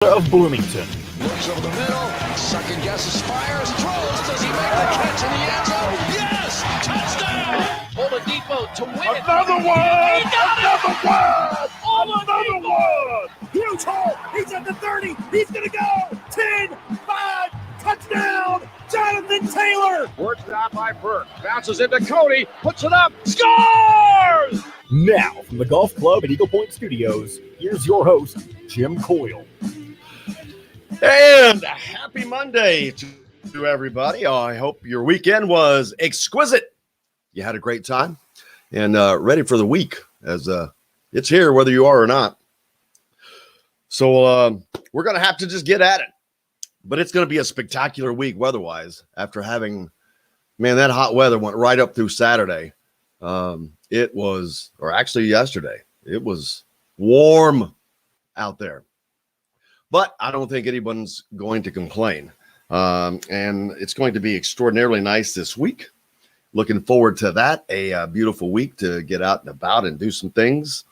of Bloomington. Looks over the middle, second guesses, fires, throws. Does he make the catch in the end zone? Yes! Touchdown! Oladipo to win it. Another one! He got it! Another one! Huge hole! He's at the 30! He's gonna go! 10, 5, touchdown! Jonathan Taylor! Works it out by Burke. Bounces into Cody, puts it up, scores! Now, from the Golf Club at Eagle Point Studios, here's your host, Jim Coyle. And happy Monday to everybody. I hope your weekend was exquisite. You had a great time and ready for the week as it's here, whether you are or not. So we're going to have to just get at it. But it's going to be a spectacular week weather-wise after having, man, that hot weather went right up through Saturday. It was, or actually yesterday, it was warm out there. But I don't think anyone's going to complain. And it's going to be extraordinarily nice this week. Looking forward to that. A beautiful week to get out and about and do some things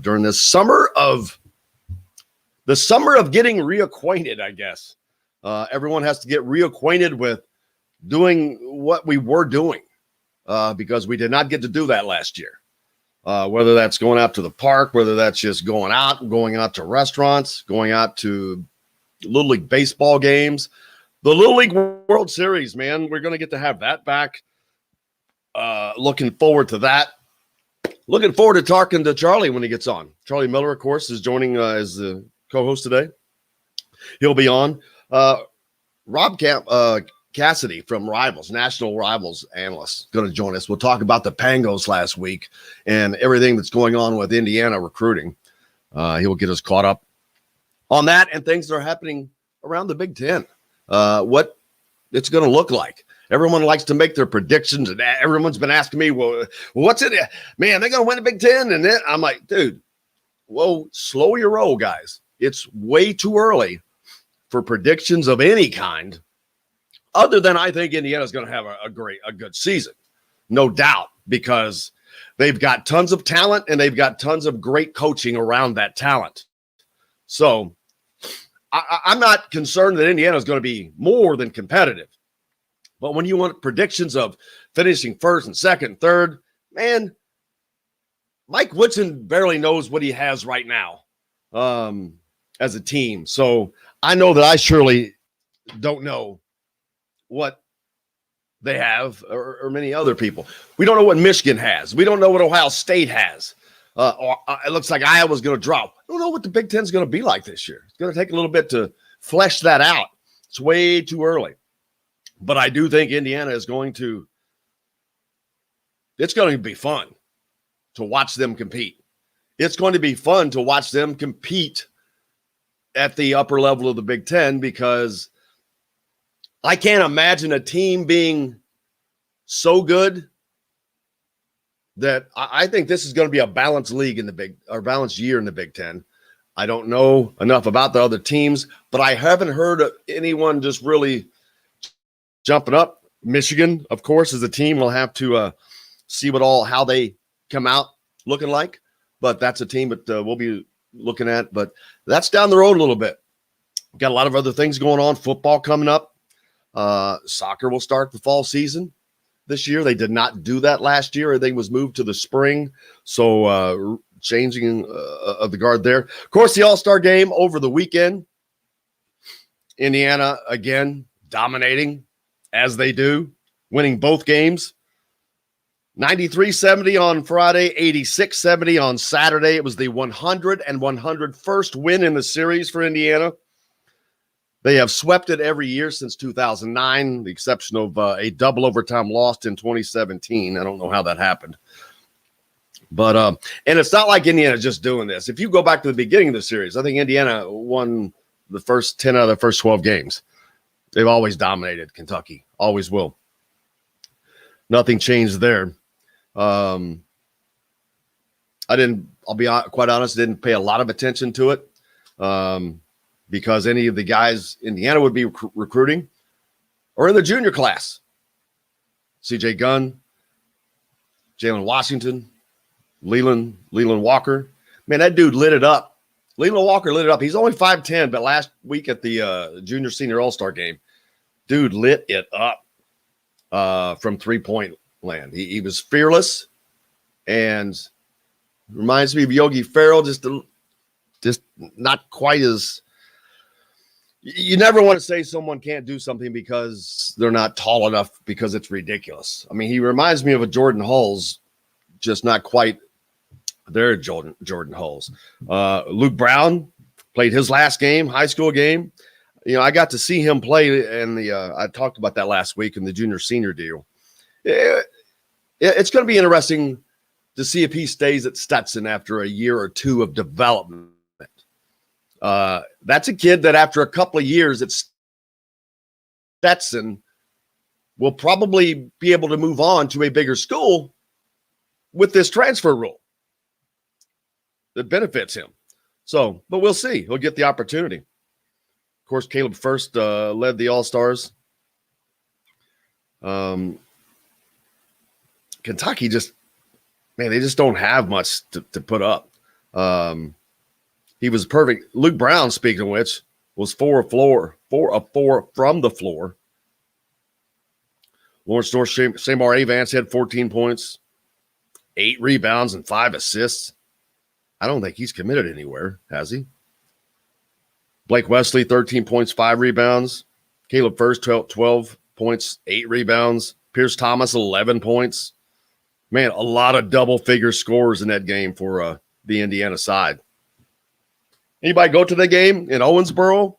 during this summer of getting reacquainted, I guess. Everyone has to get reacquainted with doing what we were doing because we did not get to do that last year. Whether that's going out to the park, whether that's just going out to restaurants, going out to Little League baseball games, the Little League World Series, man, we're going to get to have that back. Looking forward to that. Looking forward to talking to Charlie when he gets on. Charlie Miller, of course, is joining as the co-host today. He'll be on. Rob Cassidy from Rivals, National Rivals analyst, going to join us. We'll talk about the Pangos last week and everything that's going on with Indiana recruiting. He will get us caught up on that and things that are happening around the Big Ten. What it's going to look like. Everyone likes to make their predictions, and everyone's been asking me, well, what's it? Man, they're going to win the Big Ten. And then I'm like, dude, whoa, slow your roll, guys. It's way too early for predictions of any kind. Other than I think Indiana's going to have a good season, no doubt, because they've got tons of talent and they've got tons of great coaching around that talent. So I'm not concerned that Indiana is going to be more than competitive. But when you want predictions of finishing first and second and third, man, Mike Woodson barely knows what he has right now as a team. So I know that I surely don't know what they have or many other people. We don't know what Michigan has. We don't know what Ohio State has. It looks like Iowa's going to drop. I don't know what the Big Ten is going to be like this year. It's going to take a little bit to flesh that out. It's way too early. But I do think Indiana is it's going to be fun to watch them compete. It's going to be fun to watch them compete at the upper level of the Big Ten because I can't imagine a team being so good that I think this is going to be a balanced league balanced year in the Big Ten. I don't know enough about the other teams, but I haven't heard of anyone just really jumping up. Michigan, of course, is a team. We'll have to see how they come out looking like, but that's a team that we'll be looking at. But that's down the road a little bit. Got a lot of other things going on. Football coming up. Soccer will start the fall season this year. They did not do that last year. Everything was moved to the spring. So changing of the guard there. Of course, the All-Star game over the weekend. Indiana, again, dominating as they do, winning both games. 93-70 on Friday, 86-70 on Saturday. It was the 101st win in the series for Indiana. They have swept it every year since 2009, the exception of a double overtime loss in 2017. I don't know how that happened. But and it's not like Indiana just doing this. If you go back to the beginning of the series, I think Indiana won the first 10 out of the first 12 games. They've always dominated Kentucky, always will. Nothing changed there. I'll be quite honest, didn't pay a lot of attention to it because any of the guys Indiana would be recruiting are in the junior class. C.J. Gunn, Jalen Washington, Leland Walker. Man, that dude lit it up Leland Walker lit it up. He's only 5'10", but last week at the junior senior all-star game, dude lit it up from three-point land. He was fearless and reminds me of Yogi Ferrell, just not quite as – you never want to say someone can't do something because they're not tall enough because it's ridiculous. I mean, he reminds me of a Jordan Hulls, just not quite their Jordan Hulls. Luke Brown played his last game, high school game. You know, I got to see him play in the I talked about that last week in the junior senior deal. It's going to be interesting to see if he stays at Stetson after a year or two of development. That's a kid that after a couple of years at Stetson will probably be able to move on to a bigger school with this transfer rule that benefits him. So, but we'll see. He'll get the opportunity. Of course, Caleb First led the All-Stars. Kentucky they just don't have much to put up. He was perfect. Luke Brown, speaking of which, was 4 of 4 from the floor. Lawrence North Seymour Avance had 14 points, 8 rebounds, and 5 assists. I don't think he's committed anywhere, has he? Blake Wesley, 13 points, 5 rebounds. Caleb First, 12 points, 8 rebounds. Pierce Thomas, 11 points. Man, a lot of double-figure scores in that game for the Indiana side. Anybody go to the game in Owensboro?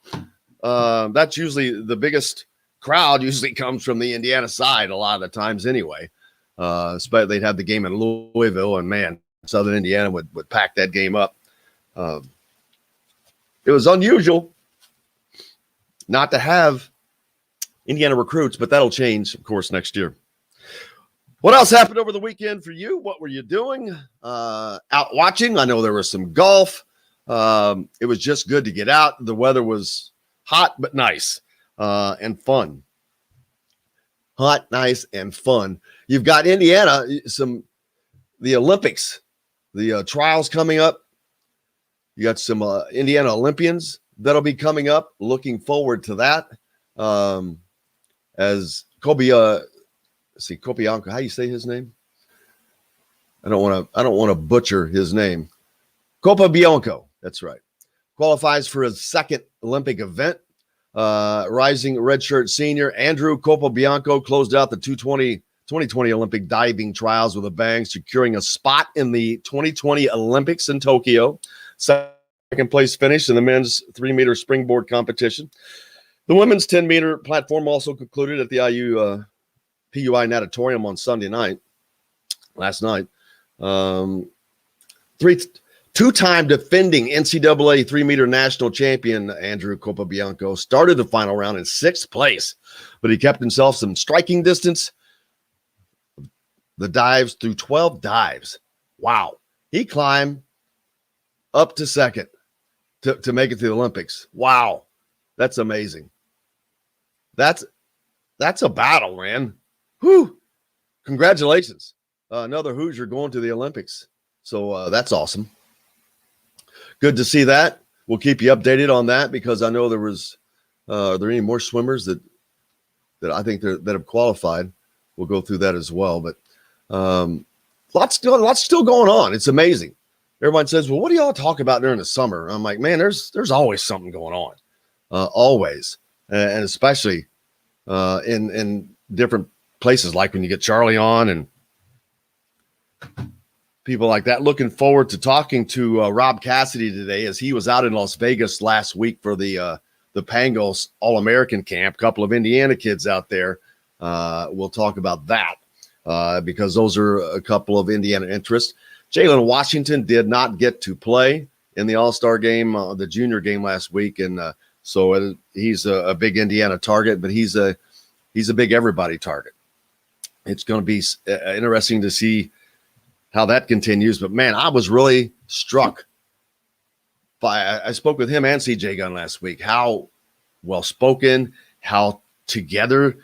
That's usually the biggest crowd usually comes from the Indiana side a lot of the times anyway. Especially they'd have the game in Louisville, and man, Southern Indiana would pack that game up. It was unusual not to have Indiana recruits, but that'll change, of course, next year. What else happened over the weekend for you? What were you doing? Out watching? I know there was some golf. It was just good to get out. The weather was hot but nice and fun. Hot, nice, and fun. You've got Indiana, the Olympics, the trials coming up. You got some Indiana Olympians that'll be coming up. Looking forward to that. As Kopianko, how you say his name? I don't want to butcher his name. Kopianko, that's right. Qualifies for his second Olympic event. Rising redshirt senior Andrew Kopianko closed out the 2020 Olympic diving trials with a bang, securing a spot in the 2020 Olympics in Tokyo. Second place finish in the men's 3-meter springboard competition. The women's 10-meter platform also concluded at the PUI Natatorium on Sunday night, last night. Two-time defending NCAA 3-meter national champion Andrew Kopianko started the final round in 6th place, but he kept himself some striking distance. The dives through 12 dives. Wow. He climbed up to second to make it to the Olympics. Wow. That's amazing. That's a battle, man. Whew. Congratulations. Another Hoosier going to the Olympics. So that's awesome. Good to see that. We'll keep you updated on that because I know there was are there any more swimmers that I think that have qualified? We'll go through that as well. But lots still going on. It's amazing. Everyone says, well, what do y'all talk about during the summer? I'm like, man, there's always something going on. Always. And especially in different places, like when you get Charlie on and people like that. Looking forward to talking to Rob Cassidy today as he was out in Las Vegas last week for the Pangos All-American Camp. A couple of Indiana kids out there. We'll talk about that because those are a couple of Indiana interests. Jalen Washington did not get to play in the All-Star game, the junior game last week, and so he's a big Indiana target, but he's a big everybody target. It's going to be interesting to see how that continues. But, man, I was really struck by – I spoke with him and CJ Gunn last week, how well-spoken, how together.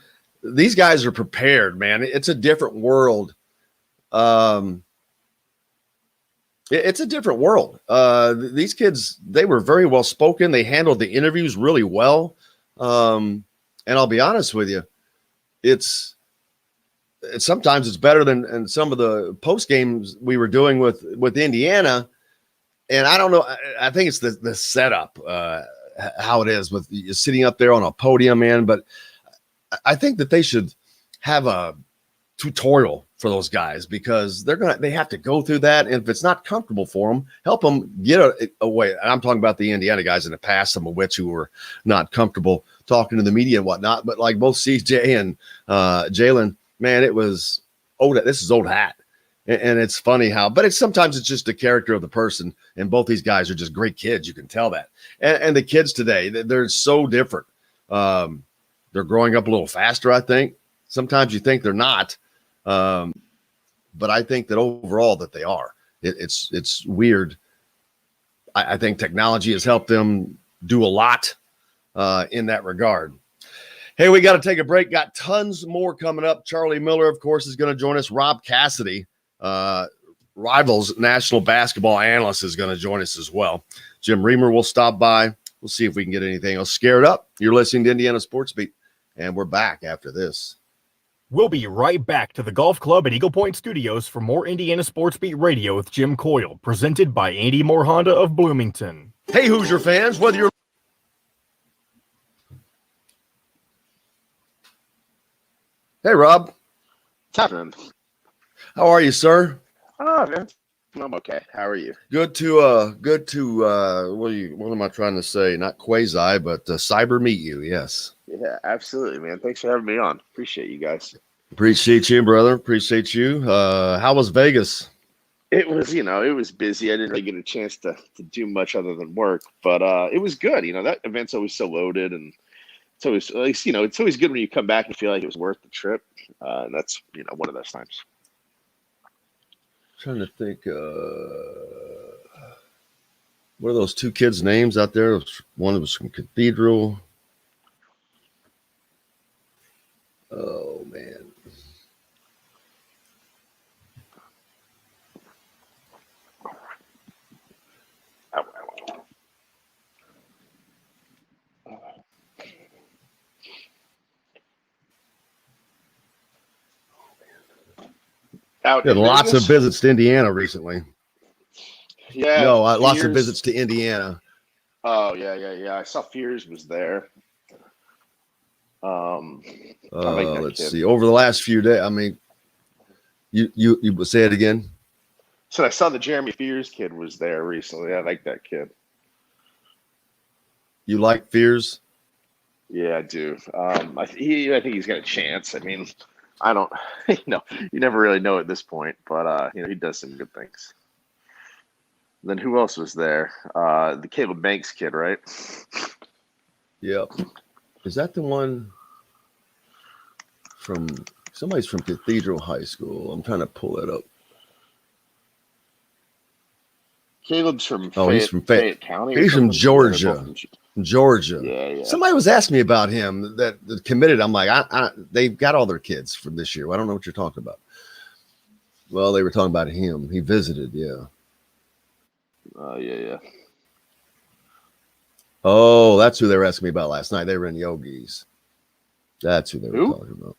These guys are prepared, man. It's a different world. It's a different world. These kids, they were very well spoken. They handled the interviews really well. And I'll be honest with you, it's sometimes it's better than some of the post games we were doing with Indiana. And I don't know. I think it's the setup, how it is with you sitting up there on a podium, man. But I think that they should have a tutorial for those guys, because they have to go through that. And if it's not comfortable for them, help them get away. I'm talking about the Indiana guys in the past, some of which who were not comfortable talking to the media and whatnot. But like both CJ and Jalen, man, it was this is old hat. And it's funny but sometimes it's just the character of the person. And both these guys are just great kids. You can tell that. And the kids today, they're so different. They're growing up a little faster, I think. Sometimes you think they're not. But I think that overall that they are. It's weird. I think technology has helped them do a lot in that regard. Hey, we got to take a break. Got tons more coming up. Charlie Miller, of course, is going to join us. Rob Cassidy, Rivals national basketball analyst, is going to join us as well. Jim Reamer will stop by. We'll see if we can get anything else scared up. You're listening to Indiana Sports Beat, and we're back after this. We'll be right back to the Golf Club at Eagle Point Studios for more Indiana Sports Beat Radio with Jim Coyle, presented by Andy Moore Honda of Bloomington. Hey, Hoosier fans, whether you're Hey, Rob. What's happening? How are you, sir? Oh, man. I'm okay. How are you? Good to what am I trying to say? Not quasi, but cyber meet you. Yes. Yeah, absolutely, man. Thanks for having me on. Appreciate you guys. Appreciate you, brother. Appreciate you. How was Vegas? It was, it was busy. I didn't really get a chance to do much other than work, but it was good. That event's always so loaded, and it's always, at least, it's always good when you come back and feel like it was worth the trip. And that's, one of those times. Trying to think, what are those two kids' names out there? One was from Cathedral. Oh, man. Lots of visits to Indiana recently. Yeah. No, lots of visits to Indiana. Oh, yeah. I saw Fears was there. Let's see. Over the last few days, I mean, you say it again. So I saw the Jeremy Fears kid was there recently. I like that kid. You like Fears? Yeah, I do. I think he's got a chance. I mean, I don't, you never really know at this point, but he does some good things. Then who else was there? The Caleb Banks kid, right? Yep. Is that the one somebody's from Cathedral High School? I'm trying to pull it up. Caleb's from he's from Fayette County. He's from Georgia. Georgia. Yeah. Somebody was asking me about him that committed. I'm like, they've got all their kids from this year. I don't know what you're talking about. Well, they were talking about him. He visited, yeah. Yeah. Oh, that's who they were asking me about last night. They were in Yogi's. That's who they were talking about.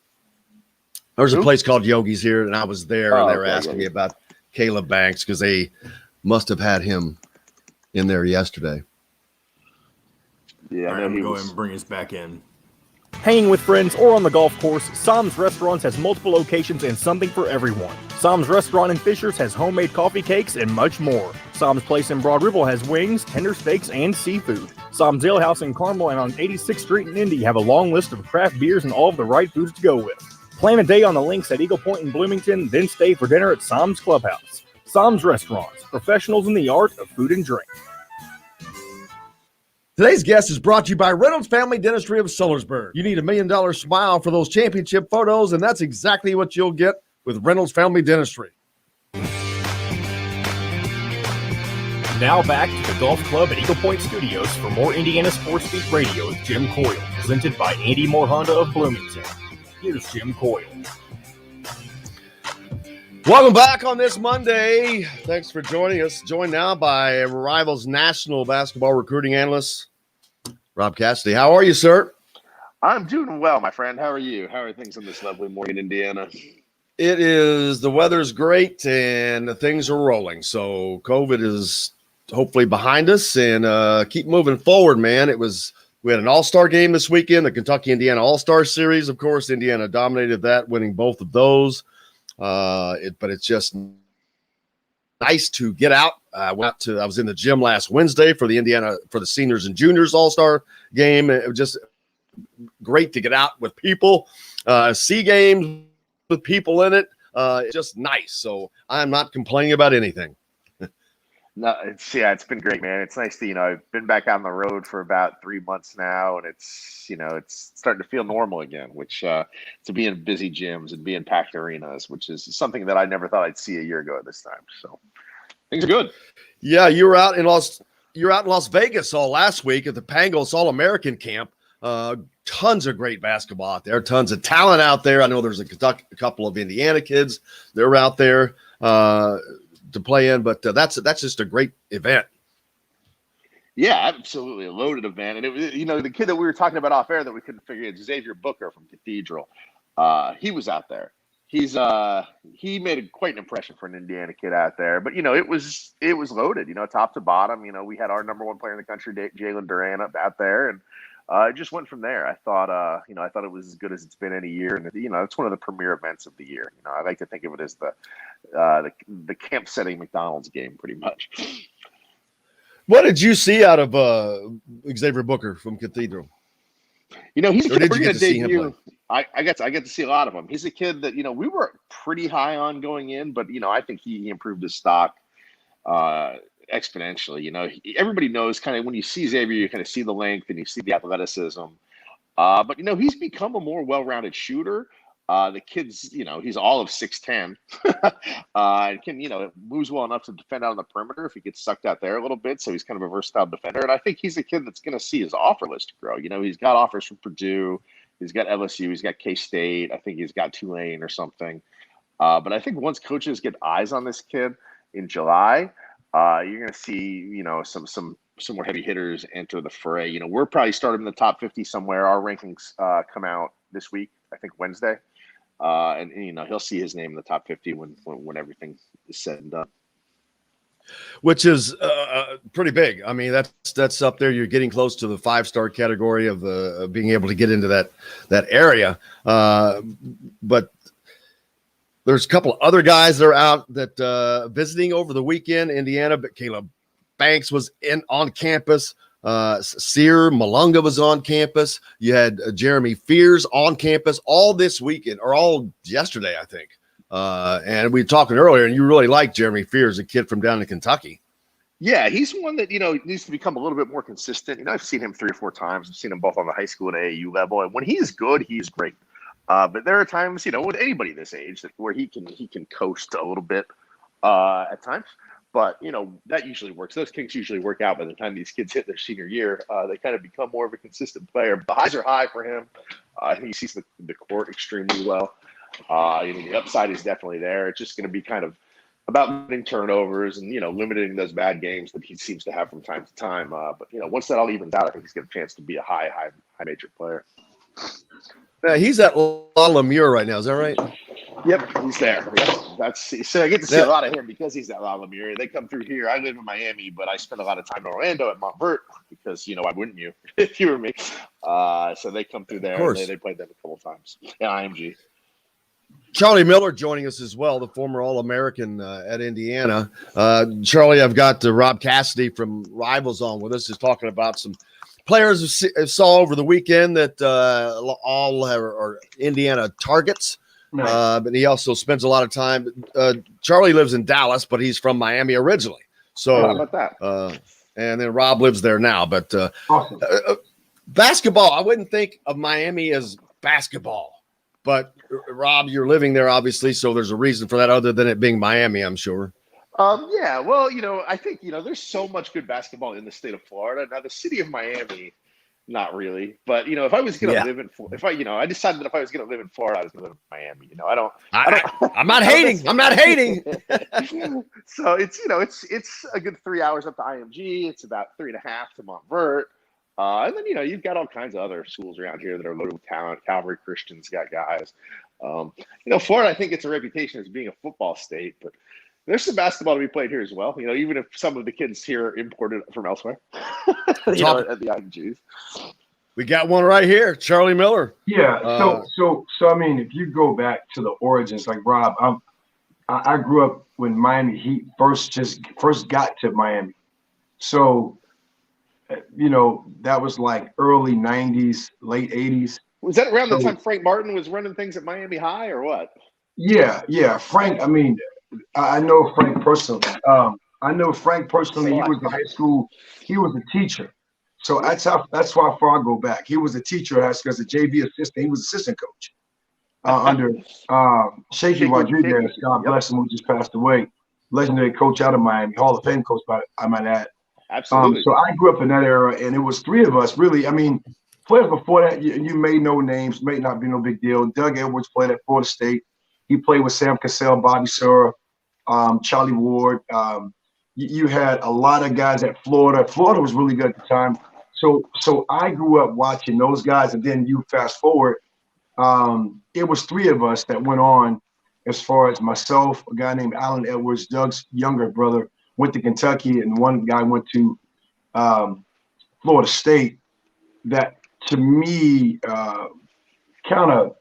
There was a place called Yogi's here, and I was there, and they were asking me about Caleb Banks because they must have had him in there yesterday. Yeah, I'm going to bring us back in. Hanging with friends or on the golf course, Sam's Restaurants has multiple locations and something for everyone. Sam's Restaurant in Fishers has homemade coffee cakes and much more. Sam's Place in Broad Ripple has wings, tender steaks, and seafood. Sam's Ale House in Carmel and on 86th Street in Indy have a long list of craft beers and all of the right foods to go with. Plan a day on the links at Eagle Point in Bloomington, then stay for dinner at Sam's Clubhouse. Sam's Restaurants, professionals in the art of food and drink. Today's guest is brought to you by Reynolds Family Dentistry of Sellersburg. You need $1 million smile for those championship photos, and that's exactly what you'll get with Reynolds Family Dentistry. Now back to the Golf Club at Eagle Point Studios for more Indiana Sports Beat Radio with Jim Coyle, presented by Andy Moore Honda of Bloomington. Here's Jim Coyle. Welcome back on this Monday. Thanks for joining us. Joined now by Rivals National Basketball Recruiting Analyst, Rob Cassidy. How are you, sir? I'm doing well, my friend. How are you? How are things on this lovely morning in Indiana? The weather's great and things are rolling. So COVID is hopefully behind us and keep moving forward, man. We had an all-star game this weekend, the Kentucky-Indiana All-Star Series. Of course, Indiana dominated that, winning both of those. But it's just nice to get out. I was in the gym last Wednesday for the seniors and juniors all-star game. It was just great to get out with people, see games with people in it. It's just nice. So I'm not complaining about anything. No, it's been great, man. It's nice to, I've been back on the road for about 3 months now, and it's starting to feel normal again, which to be in busy gyms and be in packed arenas, which is something that I never thought I'd see a year ago at this time. So things are good. Yeah, you were out in Las Vegas all last week at the Pangos All-American Camp. Tons of great basketball out there, tons of talent out there. I know there's a couple of Indiana kids. They're out there to play in, but that's just a great event. Yeah, absolutely. A loaded event. And it was, the kid that we were talking about off air that we couldn't figure out, Xavier Booker from Cathedral. He was out there. He made quite an impression for an Indiana kid out there. But it was loaded, top to bottom. We had our number one player in the country, Jalen Duran, out there, and it just went from there. I thought it was as good as it's been any year, and it's one of the premier events of the year. I like to think of it as the camp setting McDonald's game, pretty much. What did you see out of Xavier Booker from Cathedral? He's a kid we're going to debut. I get to see a lot of him. He's a kid that we were pretty high on going in, but I think he improved his stock exponentially. Everybody knows kind of when you see Xavier, you kind of see the length and you see the athleticism. But he's become a more well-rounded shooter. The kid's, he's all of 6'10", and can, moves well enough to defend out on the perimeter if he gets sucked out there a little bit. So he's kind of a versatile defender. And I think he's a kid that's going to see his offer list grow. He's got offers from Purdue, he's got LSU, he's got K-State. I think he's got Tulane or something. But I think once coaches get eyes on this kid in July, you're going to see, some more heavy hitters enter the fray. We're probably starting in the top 50 somewhere. Our rankings come out this week, I think Wednesday. And he'll see his name in the top 50 when everything is said and done. Which is pretty big. I mean, that's up there. You're getting close to the 5-star category of being able to get into that area. But there's a couple of other guys that are out that visiting over the weekend. Indiana, but Caleb Banks was on campus. Sear Malunga was on campus. You had Jeremy Fears on campus all this weekend, or all yesterday, I think. And we were talking earlier, and you really like Jeremy Fears, a kid from down in Kentucky. Yeah, he's one that, needs to become a little bit more consistent. I've seen him 3 or 4 times. I've seen him both on the high school and AAU level. And when he's good, he's great. But there are times, with anybody this age where he can coast a little bit at times. But, that usually works. Those kinks usually work out by the time these kids hit their senior year. They kind of become more of a consistent player. But the highs are high for him. I think he sees the court extremely well. The upside is definitely there. It's just going to be kind of about limiting turnovers and, limiting those bad games that he seems to have from time to time. But, once that all evens out, I think he's got a chance to be a high major player. He's at La Lemure right now. Is that right? Yep, he's there. So I get to see a lot of him because he's at La Lemure. They come through here. I live in Miami, but I spend a lot of time in Orlando at Montvert because, why wouldn't you if you were me? So they come through there. And they played them a couple times. Yeah, IMG. Charlie Miller joining us as well, the former All-American at Indiana. Charlie, I've got Rob Cassidy from Rivals on with us, just talking about some players who saw over the weekend that all are Indiana targets. Right. But he also spends a lot of time. Charlie lives in Dallas, but he's from Miami originally. So how about that? And then Rob lives there now. But awesome. Basketball, I wouldn't think of Miami as basketball. But Rob, you're living there, obviously, so there's a reason for that other than it being Miami, I'm sure. Yeah, well, I think, there's so much good basketball in the state of Florida. Now, the city of Miami Not really, but if I was going to live in, I decided that if I was going to live in Florida, I was going to live in Miami. I'm not hating. I'm not hating. So it's a good 3 hours up to IMG. It's about 3.5 to Montverde. And then, you've got all kinds of other schools around here that are loaded with talent. Calvary Christian's got guys. Florida, I think it's a reputation as being a football state, but there's some basketball to be played here as well. Even if some of the kids here are imported from elsewhere, at the IMGs. We got one right here, Charlie Miller. Yeah. So I mean, if you go back to the origins, like Rob, I grew up when Miami Heat first got to Miami. So, that was like early 90s, late 80s. Was that around the time Frank Martin was running things at Miami High or what? Yeah. Frank, I mean, I know Frank personally. He was in high school. He was a teacher. So that's how far I go back. He was a teacher as a JV assistant. He was assistant coach under Shaky Rodriguez. God bless him, who just passed away. Legendary coach out of Miami, Hall of Fame coach, I might add. Absolutely. So I grew up in that era, and it was three of us, really. I mean, players before that, you may know names, may not be no big deal. Doug Edwards played at Florida State. He played with Sam Cassell, Bobby Sura, Charlie Ward. You had a lot of guys at Florida. Florida was really good at the time. So I grew up watching those guys, and then you fast forward. It was three of us that went on, as far as myself, a guy named Alan Edwards, Doug's younger brother, went to Kentucky, and one guy went to Florida State. That, to me, kind of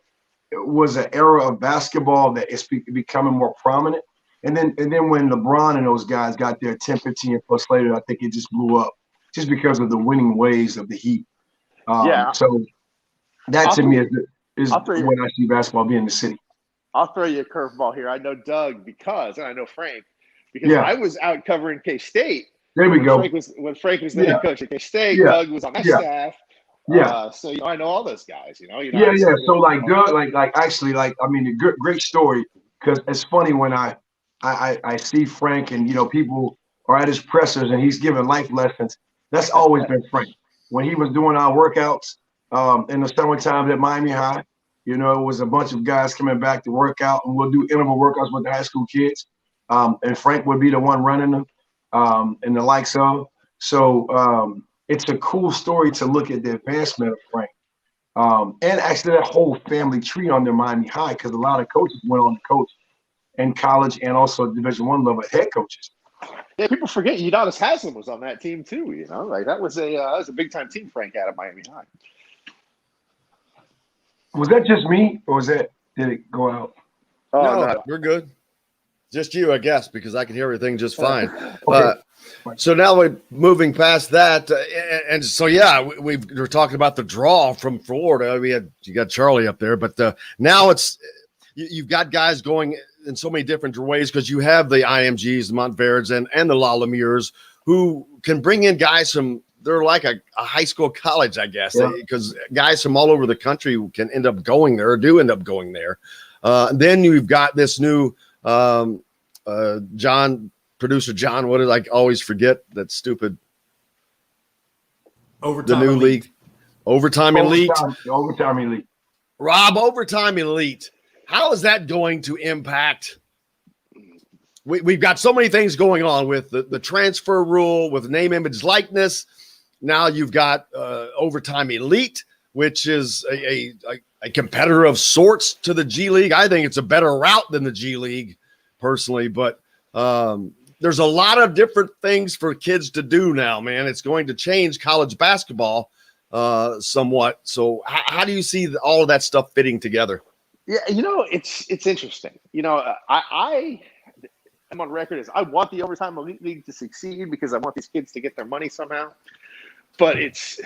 was an era of basketball that is becoming more prominent. And then when LeBron and those guys got there 10, 15 years plus later, I think it just blew up just because of the winning ways of the Heat. So that to me is when I see basketball being in the city. I'll throw you a curveball here. I know Doug and I know Frank because I was out covering K-State. There we go. When Frank was the head coach at K-State, Doug was on my staff. So I know all those guys. So like Doug, actually, I mean, a great story, because it's funny when I see Frank and people are at his pressers and he's giving life lessons. That's always been Frank. When he was doing our workouts in the summertime at Miami High, it was a bunch of guys coming back to work out, and we'll do interval workouts with the high school kids. And Frank would be the one running them and the likes of. So it's a cool story to look at the advancement of Frank. And actually that whole family tree on their Miami High, because a lot of coaches went on to coach in college and also Division I level head coaches. Yeah, people forget Udonis Haslam was on that team too. That was a big time team Frank had at Miami High. Was that just me, or did it go out? No, we're good. Just you, I guess, because I can hear everything just fine. Okay. So now we're moving past that, and so we're talking about the draw from Florida. You got Charlie up there, but now you've got guys going in so many different ways, because you have the IMGs, the Montverdes, and the La Lemures, who can bring in guys from. They're like a high school college, I guess, because guys from all over the country can end up going there, or do end up going there. Then you've got this new producer John. What did I always forget? That stupid Overtime the new Elite. league, Overtime Elite. Overtime Elite. Rob, Overtime Elite. How is that going to impact? We've got so many things going on with the transfer rule, with name, image, likeness. Now you've got Overtime Elite, which is a competitor of sorts to the G League. I think it's a better route than the G League, personally. But there's a lot of different things for kids to do now, man. It's going to change college basketball somewhat. So how do you see all of that stuff fitting together? Yeah, it's interesting. I'm on record as I want the Overtime Elite League to succeed because I want these kids to get their money somehow. But it's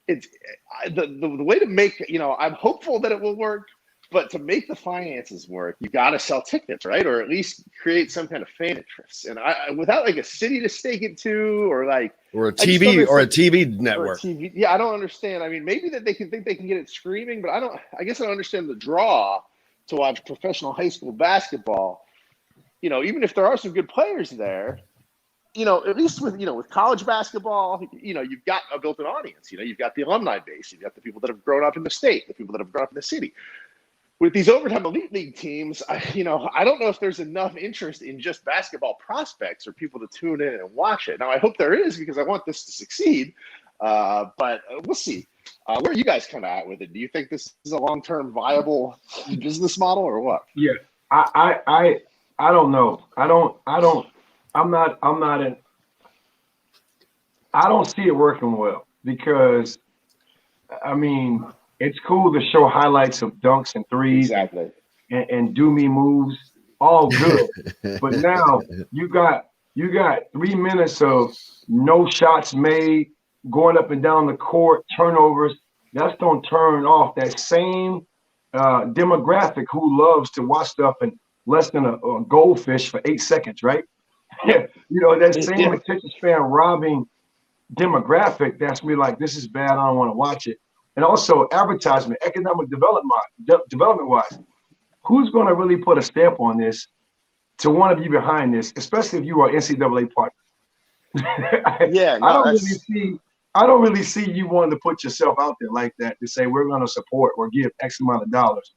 the way to make, I'm hopeful that it will work, but to make the finances work, you got to sell tickets, right? Or at least create some kind of fan interest. And without like a city to stake it to, or a TV network. I don't understand. I mean, maybe that they can think they can get it screaming, but I guess I don't understand the draw to watch professional high school basketball. Even if there are some good players there, at least with college basketball, you've got a built-in audience. You've got the alumni base. You've got the people that have grown up in the state, the people that have grown up in the city. With these overtime elite league teams, I don't know if there's enough interest in just basketball prospects or people to tune in and watch it. Now, I hope there is because I want this to succeed, but we'll see. Where are you guys kind of at with it? Do you think this is a long-term viable business model or what? Yeah, I don't know. I don't see it working well because, it's cool to show highlights of dunks and threes and do me moves, all good. But now you got 3 minutes of no shots made, going up and down the court, turnovers. That's gonna turn off that same demographic who loves to watch stuff in less than a goldfish for 8 seconds, right? That same attention span robbing demographic that's me like, this is bad, I don't want to watch it. And also advertisement, economic development wise, who's going to really put a stamp on this to want to be behind this, especially if you are NCAA partner? I don't really see you wanting to put yourself out there like that to say we're going to support or give X amount of dollars.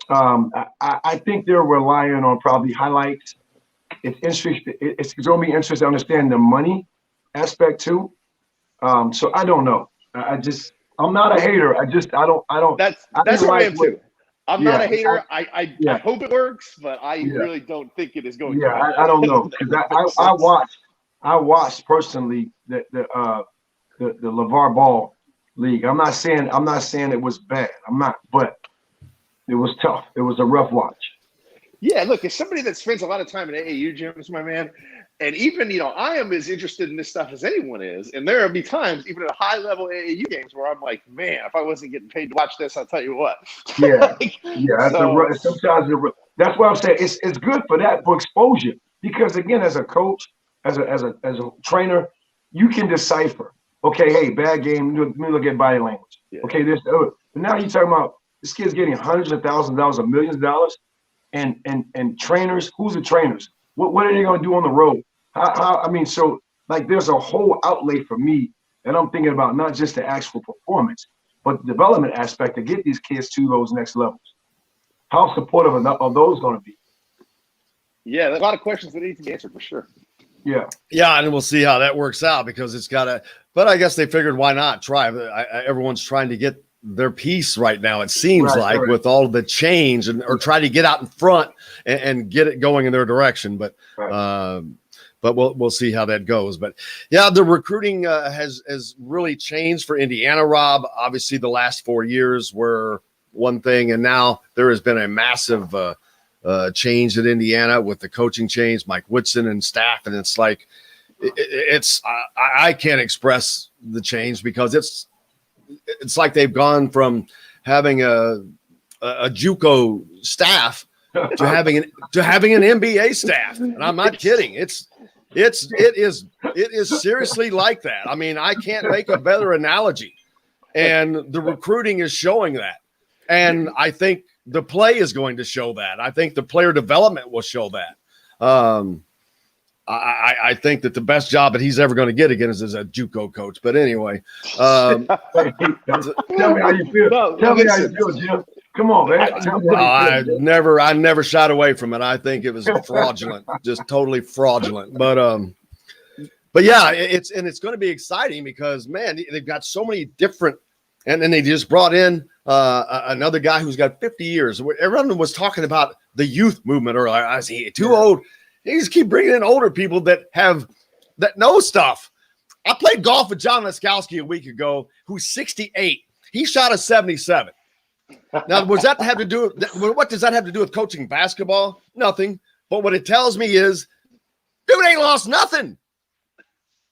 I think they're relying on probably highlights. It's interesting. It's going to be interesting to understand the money aspect too. So I don't know. I'm not a hater. I don't. That's where I am too. I'm not a hater. I hope it works, but I really don't think it is going to. Yeah, I don't know because I watched personally the LeVar Ball league. I'm not saying it was bad. I'm not, but it was tough. It was a rough watch. Yeah, look, as somebody that spends a lot of time in AAU gyms, my man, and even, I am as interested in this stuff as anyone is. And there will be times, even at high-level AAU games, where I'm like, man, if I wasn't getting paid to watch this, I'll tell you what. Yeah, sometimes that's why I'm saying it's good for that, for exposure. Because, again, as a coach, as a trainer, you can decipher, okay, hey, bad game, let me look at body language. Yeah. Okay, but now you're talking about this kid's getting hundreds of thousands of dollars or millions of dollars. And trainers, who's the trainers? What are they going to do on the road? So there's a whole outlay for me that I'm thinking about, not just the actual performance, but the development aspect to get these kids to those next levels. How supportive are those going to be? Yeah, a lot of questions that need to be answered for sure. Yeah. Yeah, and we'll see how that works out because it's got to – but I guess they figured why not try. Everyone's trying to get their piece right now, it seems right. With all the change or try to get out in front and get it going in their direction. But we'll see how that goes. But yeah, the recruiting has really changed for Indiana, Rob. Obviously the last 4 years were one thing, and now there has been a massive change at Indiana with the coaching change, Mike Woodson and staff. And it's like, I can't express the change because it's like they've gone from having a JUCO staff to having an NBA staff, and I'm not kidding. It is seriously like that. I mean, I can't make a better analogy, and the recruiting is showing that, and I think the play is going to show that. I think the player development will show that. I think that the best job that he's ever going to get again is as a JUCO coach. But anyway, tell me how you feel. Tell me how you feel, Jim. Come on, man. I never shied away from it. I think it was fraudulent, just totally fraudulent. But yeah, it's going to be exciting because man, they've got so many different. And then they just brought in another guy who's got 50 years. Everyone was talking about the youth movement earlier. I was too old. They just keep bringing in older people that know stuff. I played golf with John Laskowski a week ago, who's 68. He shot a 77. Now, what does that have to do with coaching basketball? Nothing. But what it tells me is, dude ain't lost nothing.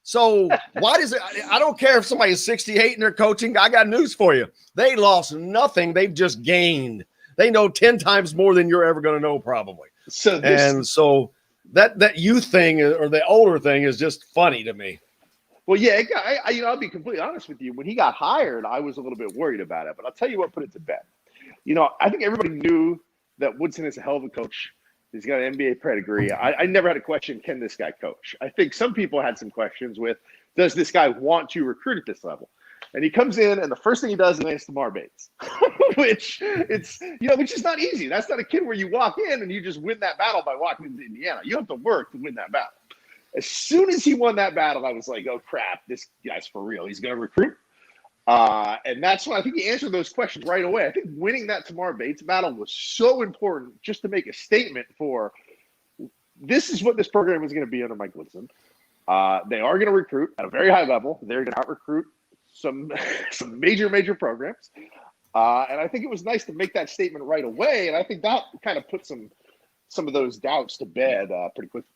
So why does it? I don't care if somebody is 68 and they're coaching. I got news for you. They lost nothing. They've just gained. They know 10 times more than you're ever going to know, probably. So that youth thing or the older thing is just funny to me. Well, yeah, I'll be completely honest with you. When he got hired, I was a little bit worried about it, but I'll tell you what put it to bed. I think everybody knew that Woodson is a hell of a coach. He's got an NBA pedigree. I never had a question, can this guy coach? I think some people had some questions with, does this guy want to recruit at this level? And he comes in, and the first thing he does is lands Tamar Bates, which is not easy. That's not a kid where you walk in and you just win that battle by walking into Indiana. You have to work to win that battle. As soon as he won that battle, I was like, oh, crap, this guy's for real. He's going to recruit. And that's why I think he answered those questions right away. I think winning that Tamar Bates battle was so important just to make a statement for this is what this program is going to be under Mike Woodson. They are going to recruit at a very high level. They're going to out-recruit some major programs. And I think it was nice to make that statement right away. And I think that kind of put some of those doubts to bed pretty quickly.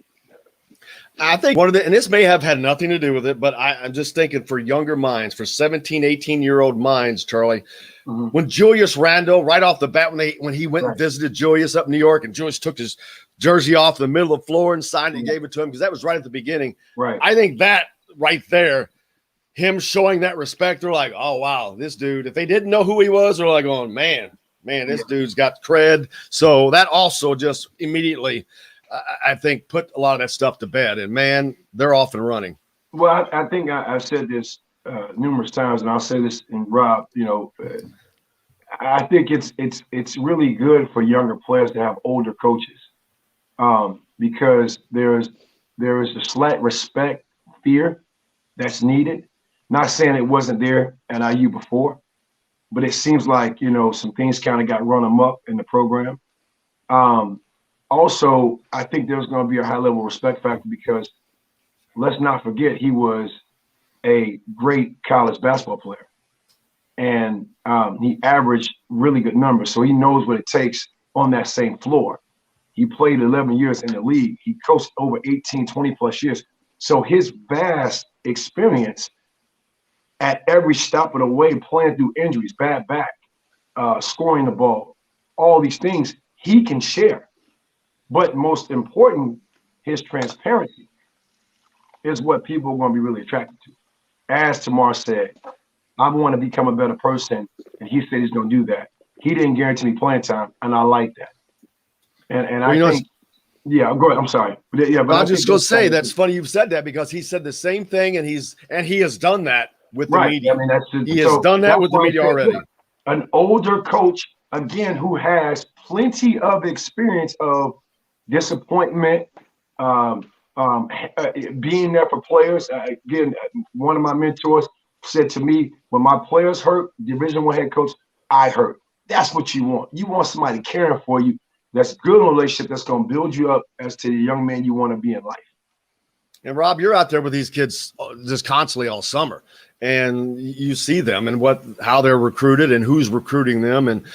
I think and this may have had nothing to do with it, but I'm just thinking for younger minds, for 17, 18-year-old minds, Charlie, when Julius Randle, right off the bat, when he went and visited Julius up in New York, and Julius took his jersey off the middle of the floor and signed it and gave it to him, because that was right at the beginning. Right. I think that right there, him showing that respect, they're like, oh, wow, this dude, if they didn't know who he was, they're like, going, man, this dude's got cred. So that also just immediately – I think put a lot of that stuff to bed, and man, they're off and running. Well, I think I've said this numerous times, and I'll say this in Rob. I think it's really good for younger players to have older coaches, because there is a slight respect, fear that's needed. Not saying it wasn't there at IU before, but it seems like some things kind of got run amok in the program. Also, I think there's going to be a high level of respect factor, because let's not forget he was a great college basketball player, and he averaged really good numbers. So he knows what it takes on that same floor. He played 11 years in the league. He coached over 18, 20 plus years. So his vast experience at every step of the way, playing through injuries, bad back, scoring the ball, all these things he can share. But most important, his transparency is what people are going to be really attracted to. As Tamar said, I want to become a better person, and he said he's going to do that. He didn't guarantee me playing time, and I like that. And I think, yeah, go ahead. I'm sorry. But I'm just going to say that's funny you've said that, because he said the same thing, and he has done that with the media. I mean, he has done that with the media already. An older coach, again, who has plenty of experience of disappointment, being there for players. Again, one of my mentors said to me, when my players hurt, Division I head coach, I hurt. That's what you want. You want somebody caring for you. That's good relationship. That's going to build you up as to the young man you want to be in life. And Rob, you're out there with these kids just constantly all summer, and you see them and how they're recruited and who's recruiting them, and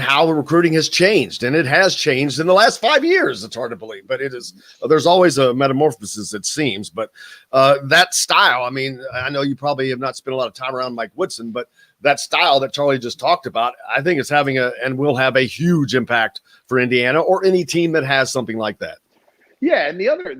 how the recruiting has changed. And it has changed in the last 5 years. It's hard to believe, but it is. There's always a metamorphosis, it seems. But that style, I mean, I know you probably have not spent a lot of time around Mike Woodson, but that style that Charlie just talked about, I think it's having and will have a huge impact for Indiana or any team that has something like that. Yeah, and the other,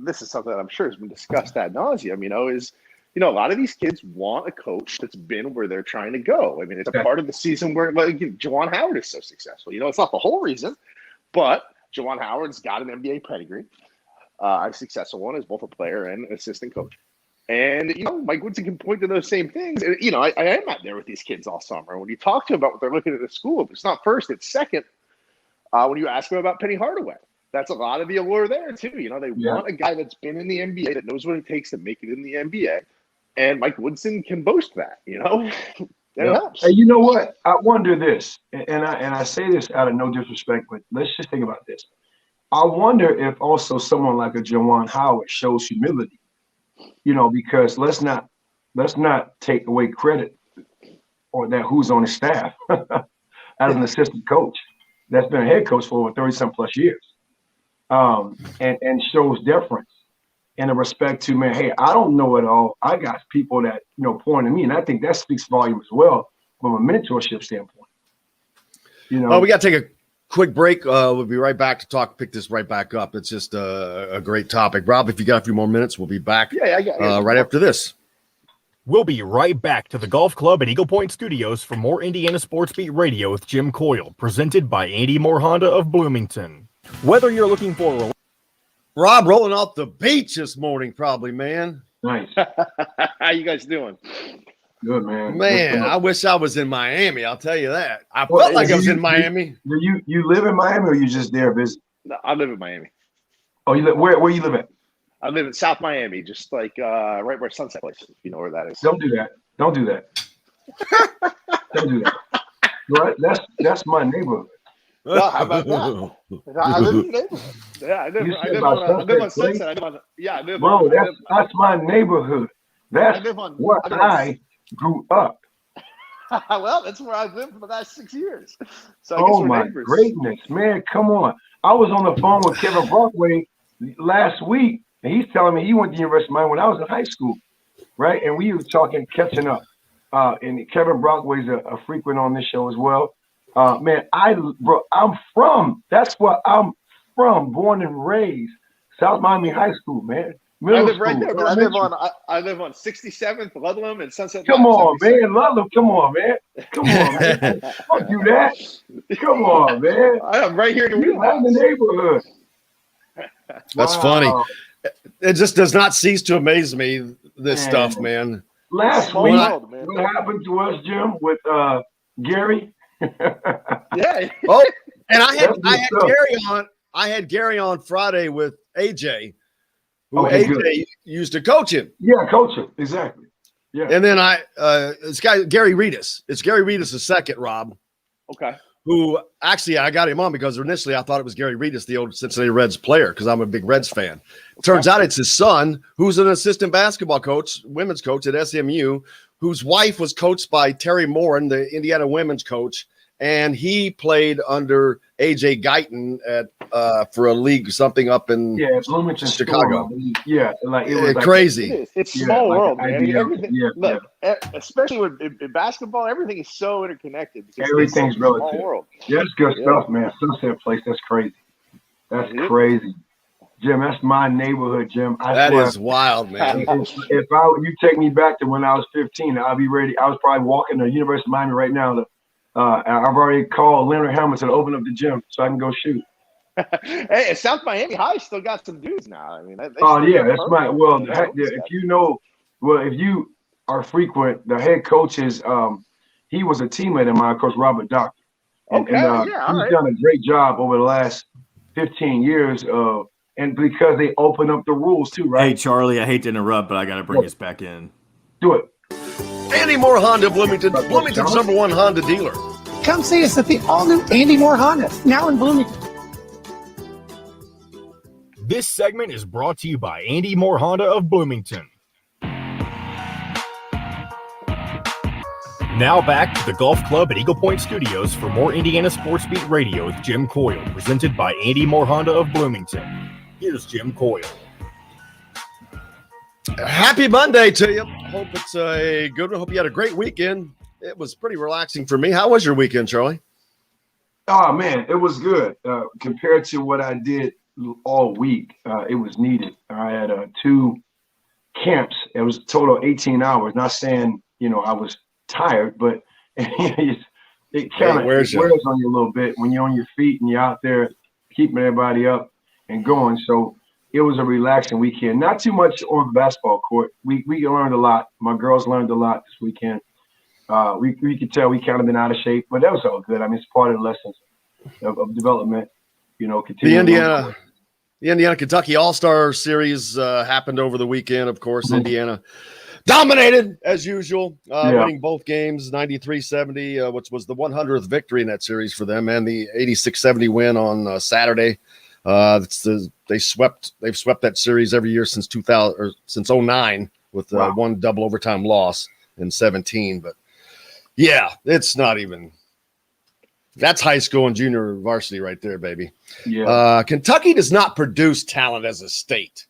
this is something that I'm sure has been discussed ad nauseum, is, a lot of these kids want a coach that's been where they're trying to go. I mean, it's a part of the season where Juwan Howard is so successful. It's not the whole reason, but Juwan Howard's got an NBA pedigree, a successful one as both a player and an assistant coach. And, Mike Woodson can point to those same things. And, I am out there with these kids all summer. When you talk to them about what they're looking at school, if it's not first, it's second. When you ask them about Penny Hardaway, that's a lot of the allure there, too. They want a guy that's been in the NBA, that knows what it takes to make it in the NBA. And Mike Woodson can boast that, That helps. Hey, you know what? I wonder this, and I say this out of no disrespect, but let's just think about this. I wonder if also someone like a Juwan Howard shows humility, because let's not take away credit or that who's on his staff as an assistant coach that's been a head coach for over 30-some plus years. And shows deference in a respect to, man, hey, I don't know it all. I got people that, pouring to me. And I think that speaks volume as well from a mentorship standpoint. Well, we got to take a quick break. We'll be right back to pick this right back up. It's just a great topic. Rob, if you got a few more minutes, we'll be back right after this. We'll be right back to the Golf Club at Eagle Point Studios for more Indiana Sports Beat Radio with Jim Coyle, presented by Andy Moore Honda of Bloomington. Whether you're looking for Rob rolling off the beach this morning, probably, man. Nice. How you guys doing? Good, man. Man, I wish I was in Miami. I'll tell you that. I felt like I was in Miami. Do you live in Miami, or you just there visit? No, I live in Miami. Oh, you live where you live at? I live in South Miami, just like right where Sunset Place, if you know where that is. Don't do that. Don't do that. Don't do that. Right? That's my neighborhood. No, how about that? I live in the neighborhood. Yeah, I live on Sunset. Bro, that's my neighborhood. That's where I grew up. Well, that's where I've lived for the last 6 years. So oh my greatness, man! Come on. I was on the phone with Kevin Brockway last week, and he's telling me he went to the University of Miami when I was in high school, right? And we were talking, catching up. And Kevin Brockway's a frequent on this show as well. Man, I'm from. That's where I'm from. Born and raised, South Miami High School, man. I live right there, man. I live on 67th, Ludlam, and Sunset. Come on, man, Ludlam. Come on, man. Come on, man. Don't do that. Come on, man. I am right here in the neighborhood. That's funny. It just does not cease to amaze me. This stuff, man. Last week, what happened to us, Jim, with Gary? Yeah. Oh, and I had Gary on. I had Gary on Friday with AJ. AJ used to coach him. Yeah, coach him. Exactly. Yeah. And then this guy, Gary Reedus. It's Gary Reedus the second, Rob. Okay. Who actually I got him on because initially I thought it was Gary Reedus, the old Cincinnati Reds player, because I'm a big Reds fan. Turns out it's his son, who's an assistant basketball coach, women's coach at SMU, whose wife was coached by Terry Morin, the Indiana women's coach. And he played under AJ Guyton at for a league something up in Bloomington, Chicago. Yeah, like it was crazy. It's small world, man. Look, especially with in basketball, everything is so interconnected. Everything's relative. Small world. Yeah, that's good stuff, man. Sunset Place, that's crazy. That's crazy. Jim, that's my neighborhood, Jim. That is wild, man. If you take me back to when I was 15, I'll be ready. I was probably walking to University of Miami right now. I've already called Leonard Hamilton to open up the gym so I can go shoot. Hey, South Miami High still got some dudes now. I mean, that's my if you are frequent, the head coach is he was a teammate of mine, Coach Robert Doctor. He's done a great job over the last 15 years. And because they open up the rules too, right? Hey, Charlie, I hate to interrupt, but I got to bring us back in. Do it. Andy Moore Honda, Bloomington. Bloomington's #1 Honda dealer. Come see us at the all-new Andy Moore Honda, now in Bloomington. This segment is brought to you by Andy Moore Honda of Bloomington. Now back to the Golf Club at Eagle Point Studios for more Indiana Sports Beat Radio with Jim Coyle, presented by Andy Moore Honda of Bloomington. Here's Jim Coyle. Happy Monday to you. Hope it's a good one. Hope you had a great weekend. It was pretty relaxing for me. How was your weekend, Charlie? Oh, man, it was good. Compared to what I did all week, it was needed. I had 2 camps. It was a total of 18 hours. Not saying, I was tired, but it kind of wears on you a little bit when you're on your feet and you're out there keeping everybody up and going. So it was a relaxing weekend. Not too much on the basketball court. We learned a lot. My girls learned a lot this weekend. We could tell we kind of been out of shape, but that was all good. I mean, it's part of the lessons of development. The Indiana Kentucky All-Star Series happened over the weekend. Of course, Indiana dominated as usual, winning both games, 93-70, which was the 100th victory in that series for them, and the 86-70 win on Saturday. They've swept that series every year since 2000 or since 2009 with one double overtime loss in 2017. But yeah, it's not even. That's high school and junior varsity right there, baby. Yeah. Kentucky does not produce talent as a state,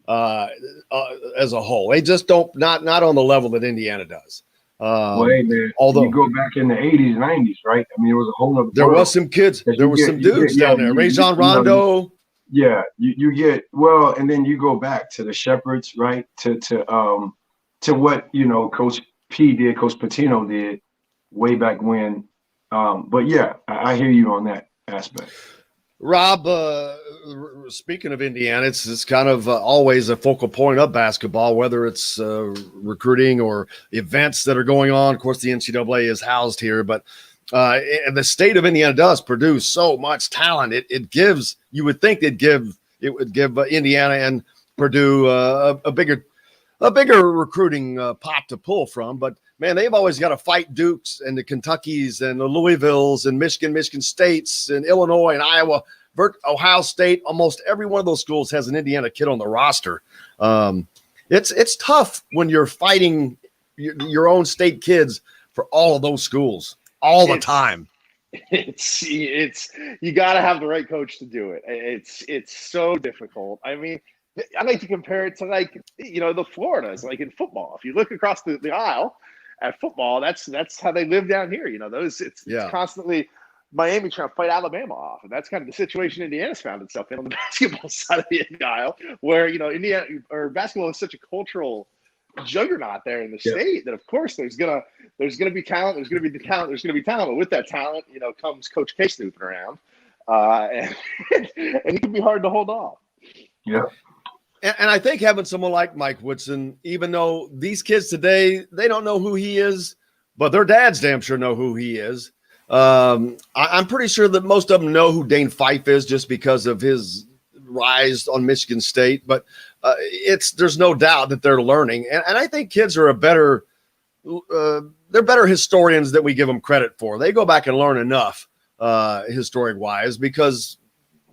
as a whole. They just don't not on the level that Indiana does. Although you go back in the 80s, 90s, right? I mean, it was a whole other. There was some kids. There were some dudes down there. Rajon Rondo. You get and then you go back to the Shepherds, right? To to what, Coach P did, Coach Patino did way back when. But yeah, I hear you on that aspect. Rob, speaking of Indiana, it's kind of always a focal point of basketball, whether it's recruiting or events that are going on. Of course, the NCAA is housed here, but the state of Indiana does produce so much talent. You would think it would give Indiana and Purdue a bigger recruiting pot to pull from. But man, they've always got to fight Dukes and the Kentuckys and the Louisvilles and Michigan States and Illinois and Iowa, Ohio State. Almost every one of those schools has an Indiana kid on the roster. It's tough when you're fighting your own state kids for all of those schools all the time. It's you got to have the right coach to do it. It's so difficult. I mean, I like to compare it to the Floridas, like in football. If you look across the aisle at football, that's how they live down here. It's constantly Miami trying to fight Alabama off, and that's kind of the situation Indiana's found itself in on the basketball side of the aisle, where Indiana or basketball is such a cultural juggernaut there in the state that of course there's gonna be talent, there's gonna be talent, but with that talent, comes Coach K snooping around, and it can be hard to hold off. Yeah. And I think having someone like Mike Woodson, even though these kids today, they don't know who he is, but their dads damn sure know who he is. I'm pretty sure that most of them know who Dane Fife is just because of his rise on Michigan State. But there's no doubt that they're learning. And I think kids are they're better historians than we give them credit for. They go back and learn enough historic-wise because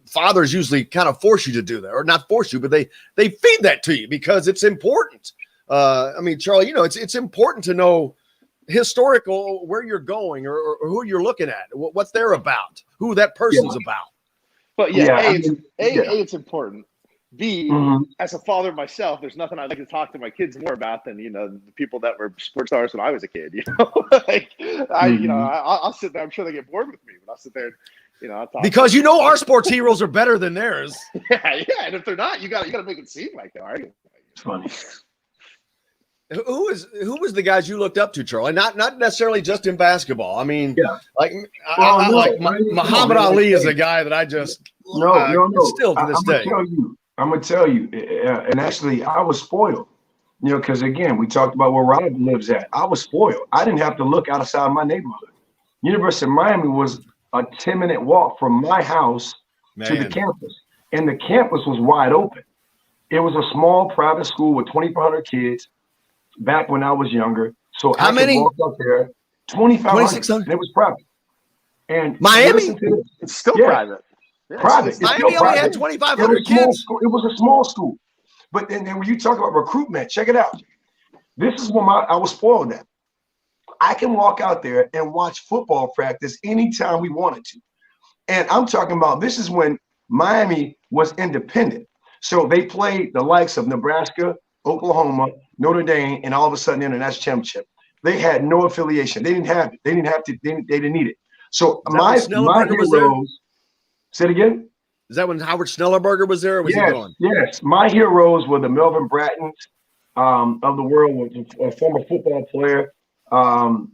fathers usually kind of force you to do that, or not force you, but they feed that to you because it's important. Charlie, it's important to know historical where you're going or who you're looking at, what they're about, who that person's about. But it's important. B, as a father myself, there's nothing I'd like to talk to my kids more about than the people that were sports stars when I was a kid. I'll sit there. I'm sure they get bored with me, but I'll sit there. I'll talk because our sports heroes are better than theirs. Yeah, and if they're not, you got to make it seem like they are. It's funny. Who was the guys you looked up to, Charlie? Not necessarily just in basketball. I mean, Muhammad Ali is a guy that I just still to this day. I'm gonna tell you, and actually, I was spoiled. Because again, we talked about where Rob lives at. I was spoiled. I didn't have to look outside my neighborhood. University of Miami was a 10-minute walk from my house to the campus, and the campus was wide open. It was a small private school with 2,400 kids. Back when I was younger, so how many? Walk up there, 2,500. It was private. And Miami, it's still private. Yeah, private. Miami only had 2,500 kids. It was a small school. But then when you talk about recruitment, check it out. This is when I was spoiled at. I can walk out there and watch football practice anytime we wanted to. And I'm talking about this is when Miami was independent. So they played the likes of Nebraska, Oklahoma, Notre Dame, and all of a sudden in the national championship. They had no affiliation. They didn't have it. They didn't need it. So my heroes. Say it again. Is that when Howard Schnellerberger was there? Or was he gone? Yes. My heroes were the Melvin Brattons of the world, was a former football player. All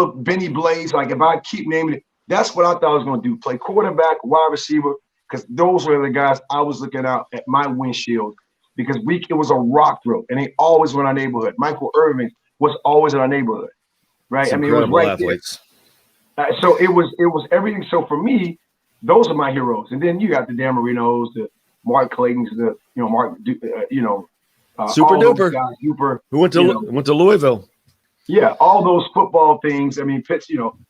of Benny Blaze. Like if I keep naming it, that's what I thought I was going to do: play quarterback, wide receiver, because those were the guys I was looking out at my windshield. Because it was a rock throw, and they always were in our neighborhood. Michael Irvin was always in our neighborhood, right? It was right athletes. So it was everything. So for me, those are my heroes. And then you got the Dan Marinos, the Mark Claytons, Mark, Super Duper, who went to Louisville. Yeah, all those football things. I mean,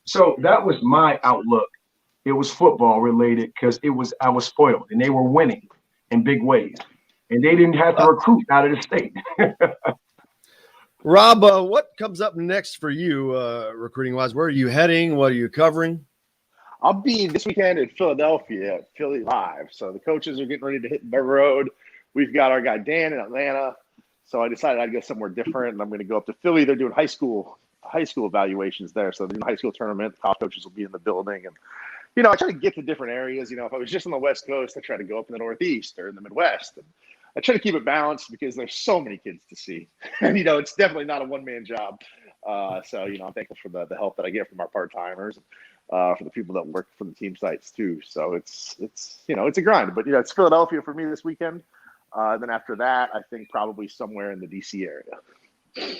So that was my outlook. It was football related because I was spoiled, and they were winning in big ways. And they didn't have to recruit out of the state. Rob, what comes up next for you, recruiting-wise? Where are you heading? What are you covering? I'll be this weekend in Philadelphia at Philly Live. So the coaches are getting ready to hit the road. We've got our guy Dan in Atlanta. So I decided I'd go somewhere different, and I'm going to go up to Philly. They're doing high school evaluations there. So they're doing a high school tournament. The top coaches will be in the building. And, I try to get to different areas. If I was just on the West Coast, I try to go up in the Northeast or in the Midwest. And I try to keep it balanced because there's so many kids to see. And, it's definitely not a one-man job. So, I'm thankful for the help that I get from our part-timers, for the people that work for the team sites too. So it's a grind, but it's Philadelphia for me this weekend. Then after that, I think probably somewhere in the DC area.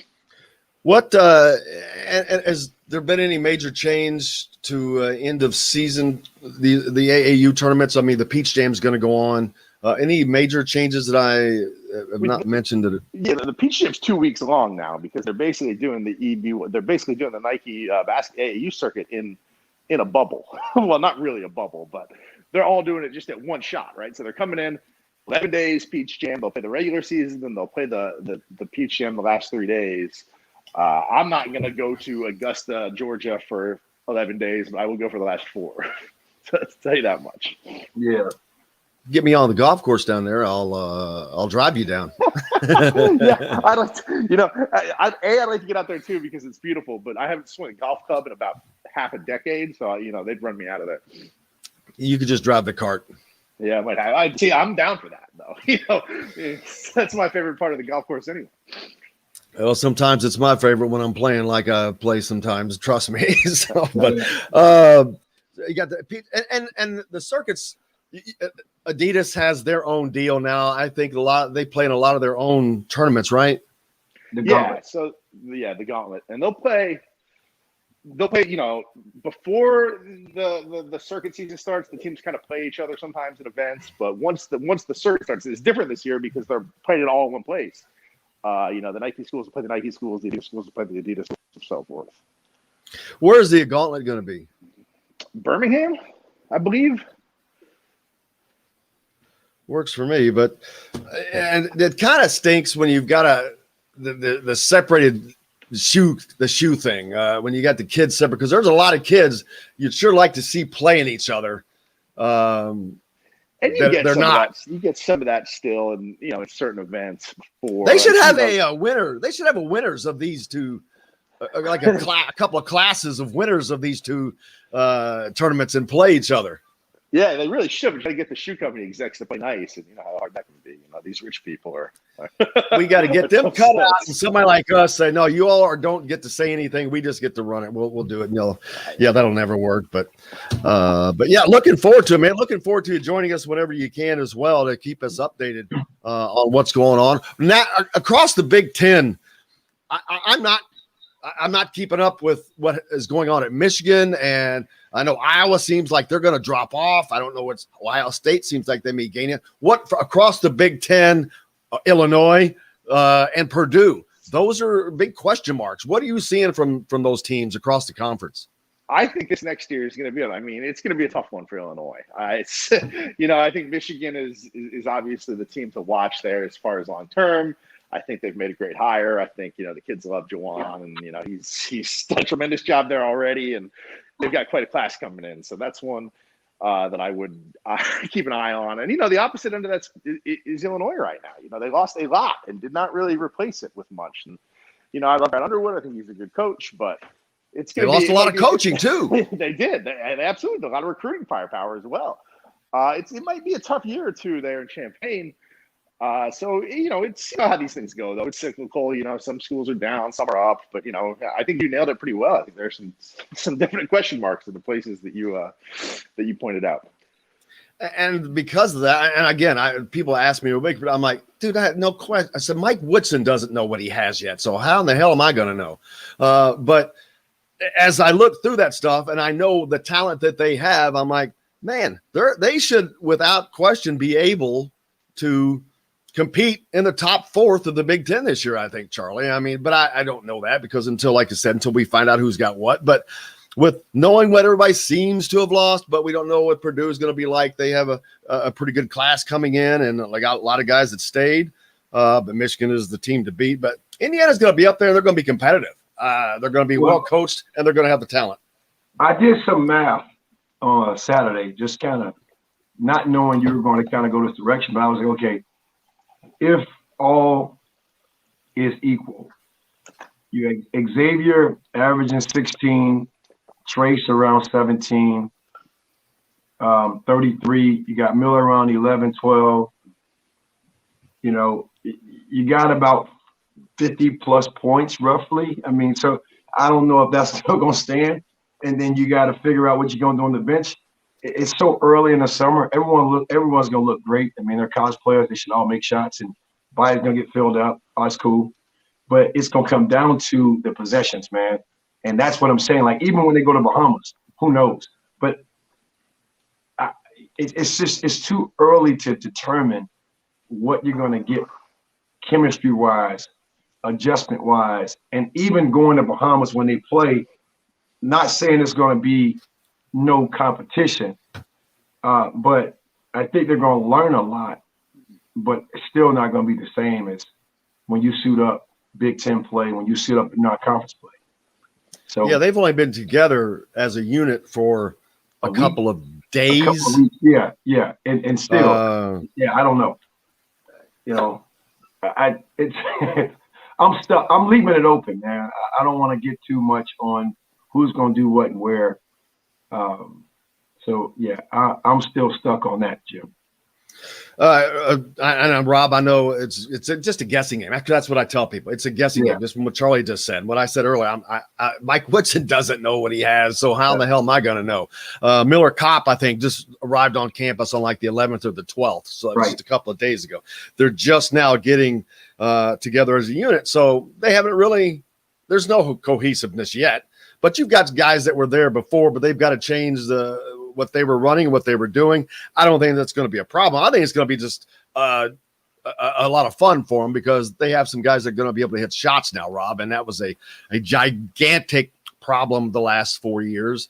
What has there been any major change to end of season the AAU tournaments? I mean, the Peach Jam's going to go on. Any major changes that I have not mentioned? Yeah, the Peach Jam's 2 weeks long now because they're basically doing the EB. They're basically doing the Nike AAU circuit in a bubble. Well, not really a bubble, but they're all doing it just at one shot, right? So they're coming in 11 days Peach Jam. They'll play the regular season, then they'll play the Peach Jam the last 3 days. I'm not going to go to Augusta, Georgia for 11 days, but I will go for the last 4. So I'll tell you that much. Yeah. Get me on the golf course down there. I'll drive you down. Yeah, I'd like to, I'd like to get out there too because it's beautiful, but I haven't swung a golf club in about half a decade, so they'd run me out of there. You could just drive the cart. Yeah, I'm down for that though. That's my favorite part of the golf course anyway. Well, sometimes it's my favorite when I'm playing like I play sometimes, trust me. So, but you got and the circuits. Adidas has their own deal now. I think they play in a lot of their own tournaments, right? The gauntlet, and they'll play. Before the circuit season starts, the teams kind of play each other sometimes at events. But once the circuit starts, it's different this year because they're playing it all in one place. The Nike schools will play the Nike schools, the Adidas schools will play the Adidas schools, and so forth. Where is the gauntlet going to be? Birmingham, I believe. Works for me, but and it kind of stinks when you've got the separated the shoe thing when you got the kids separate because there's a lot of kids you'd sure like to see playing each other. And you get some of that still, in in certain events. They should have a winner. They should have a winners of these two, like a couple of classes of winners of these two tournaments and play each other. Yeah, they really should. Try to get the shoe company execs to play nice, and how hard that can be. These rich people are. We got to get them cut out, and somebody like us say, "No, you all don't get to say anything. We just get to run it. We'll do it." And that'll never work. But yeah, looking forward to it, man. Looking forward to you joining us whenever you can as well to keep us updated on what's going on now across the Big Ten. I'm not keeping up with what is going on at Michigan, and I know Iowa seems like they're going to drop off. I don't know what's Ohio State seems like they may gain it. What across the Big Ten, Illinois and Purdue? Those are big question marks. What are you seeing from those teams across the conference? I think this next year is going to be. It's going to be a tough one for Illinois. I think Michigan is obviously the team to watch there as far as long term. I think they've made a great hire. I think, the kids love Juwan, and, he's done a tremendous job there already, and they've got quite a class coming in. So that's one that I would keep an eye on. And, the opposite end of that is Illinois right now. They lost a lot and did not really replace it with much. And, I love Brad Underwood. I think he's a good coach, but it's going to be. They lost a lot of coaching, too. They did. They absolutely. A lot of recruiting firepower as well. It might be a tough year or two there in Champaign. So, it's how these things go, though. It's cyclical. Some schools are down, some are up. But, I think you nailed it pretty well. I think there's some definite question marks in the places that you pointed out. And because of that, and again, people ask me, I'm like, dude, I had no question. I said, Mike Woodson doesn't know what he has yet. So how in the hell am I going to know? But as I look through that stuff and I know the talent that they have, I'm like, man, they should, without question, be able to compete in the top fourth of the Big Ten this year, I think, Charlie. But I don't know that because until we find out who's got what. But with knowing what everybody seems to have lost, but we don't know what Purdue is going to be like. They have a pretty good class coming in, and they got a lot of guys that stayed. But Michigan is the team to beat. But Indiana's going to be up there. They're going to be competitive. They're going to be well coached, and they're going to have the talent. I did some math on Saturday, just kind of not knowing you were going to kind of go this direction. But I was like, okay, if all is equal, you have Xavier averaging 16, Trace around 17, 33. You got Miller around 11, 12. You know, you got about 50-plus points roughly. I mean, so I don't know if that's still going to stand. And then you got to figure out what you're going to do on the bench. It's so early in the summer. Everyone's going to look great. I mean, they're college players. They should all make shots, and body's going to get filled up. Oh, that's cool. But it's going to come down to the possessions, man. And that's what I'm saying. Like, even when they go to Bahamas, who knows? But it's too early to determine what you're going to get chemistry-wise, adjustment-wise, and even going to Bahamas when they play, not saying it's going to be no competition, but I think they're going to learn a lot, but it's still not going to be the same as when you suit up Big Ten play, when you suit up non-conference play. So yeah, they've only been together as a unit for a couple of days. A couple of weeks. Yeah. And still, I don't know. You know, I'm stuck. I'm leaving it open, man. I don't want to get too much on who's going to do what and where. So yeah, I'm still stuck on that, Jim. And Rob, I know it's just a guessing game. Actually, that's what I tell people. It's a guessing game. Just from what Charlie just said. What I said earlier, Mike Woodson doesn't know what he has, so how in the hell am I going to know? Miller Kopp, I think, just arrived on campus on like the 11th or the 12th, so it was just a couple of days ago. They're just now getting together as a unit, so they haven't really. There's no cohesiveness yet. But you've got guys that were there before, but they've got to change what they were running and what they were doing. I don't think that's going to be a problem. I think it's going to be just a lot of fun for them because they have some guys that are going to be able to hit shots now, Rob, and that was a gigantic problem the last 4 years,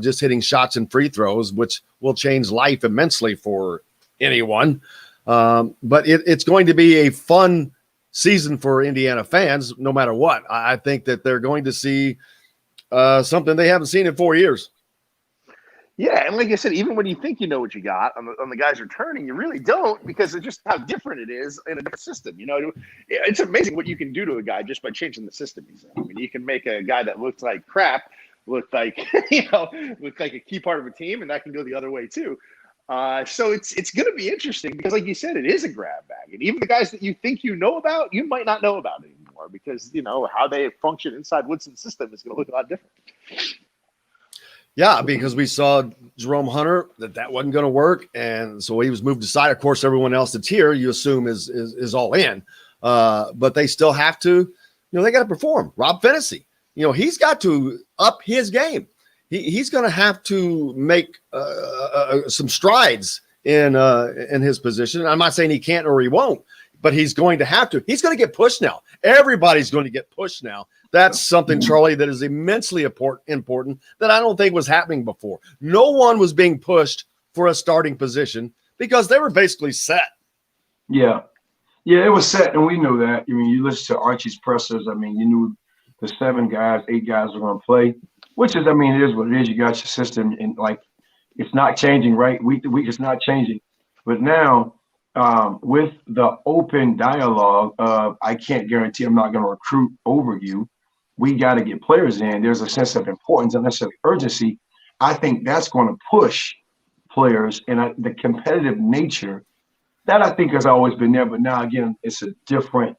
just hitting shots and free throws, which will change life immensely for anyone. But it's going to be a fun season for Indiana fans, no matter what. I think that they're going to see something they haven't seen in 4 years. Yeah, and like I said, even when you think you know what you got on the guys returning, you really don't because it's just how different it is in a different system. You know, it's amazing what you can do to a guy just by changing the system he's in. I mean, you can make a guy that looks like crap look like look like a key part of a team, and that can go the other way too. So it's going to be interesting because, like you said, it is a grab bag, and even the guys that you think you know about, you might not know about anymore because you know how they function inside Woodson's system is going to look a lot different. Yeah, because we saw Jerome Hunter that wasn't going to work, and so he was moved aside. Of course, everyone else that's here, you assume is all in, but they still have to, you know, they got to perform. Rob Fennessy, you know, he's got to up his game. He's going to have to make some strides in his position. I'm not saying he can't or he won't, but he's going to have to. He's going to get pushed now. Everybody's going to get pushed now. That's something, Charlie, that is immensely important that I don't think was happening before. No one was being pushed for a starting position because they were basically set. Yeah, it was set, and we knew that. I mean, you listen to Archie's pressers. I mean, you knew the 8 guys were going to play, which is, I mean, it is what it is. You got your system, and like it's not changing, right? Week to week, it's not changing. But now, with the open dialogue of I can't guarantee I'm not going to recruit over you. We got to get players in. There's a sense of importance and necessarily urgency. I think that's going to push players and the competitive nature that I think has always been there. But now, again, it's a different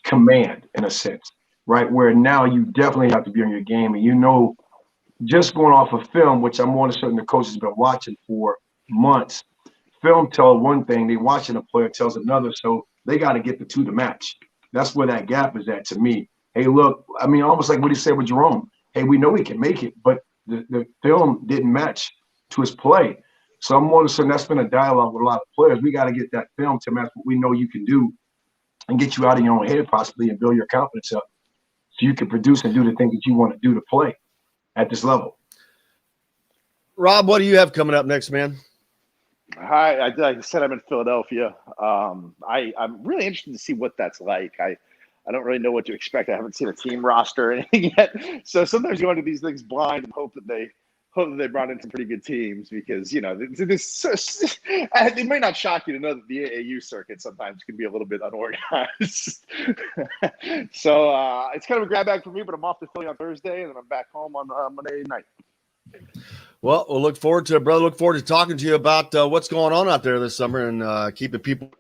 command in a sense, right? Where now you definitely have to be on your game. And, you know, just going off of film, which I'm more than certain the coaches have been watching for months, film tells one thing, they watching a player tells another. So they got to get the two to match. That's where that gap is at to me. Hey, look, I mean, almost like what he said with Jerome. Hey, we know he can make it, but the film didn't match to his play. So I'm more than certain that's been a dialogue with a lot of players. We got to get that film to match what we know you can do and get you out of your own head possibly and build your confidence up so you can produce and do the things that you want to do to play at this level. Rob, what do you have coming up next, man? Hi, like I said, I'm in Philadelphia. I'm really interested to see what that's like. I don't really know what to expect. I haven't seen a team roster or anything yet. So sometimes you go into these things blind and hope that they brought in some pretty good teams because, you know, it may not shock you to know that the AAU circuit sometimes can be a little bit unorganized. So it's kind of a grab bag for me, but I'm off to Philly on Thursday and then I'm back home on Monday night. Well, we'll look forward to it, brother. Look forward to talking to you about what's going on out there this summer and keeping people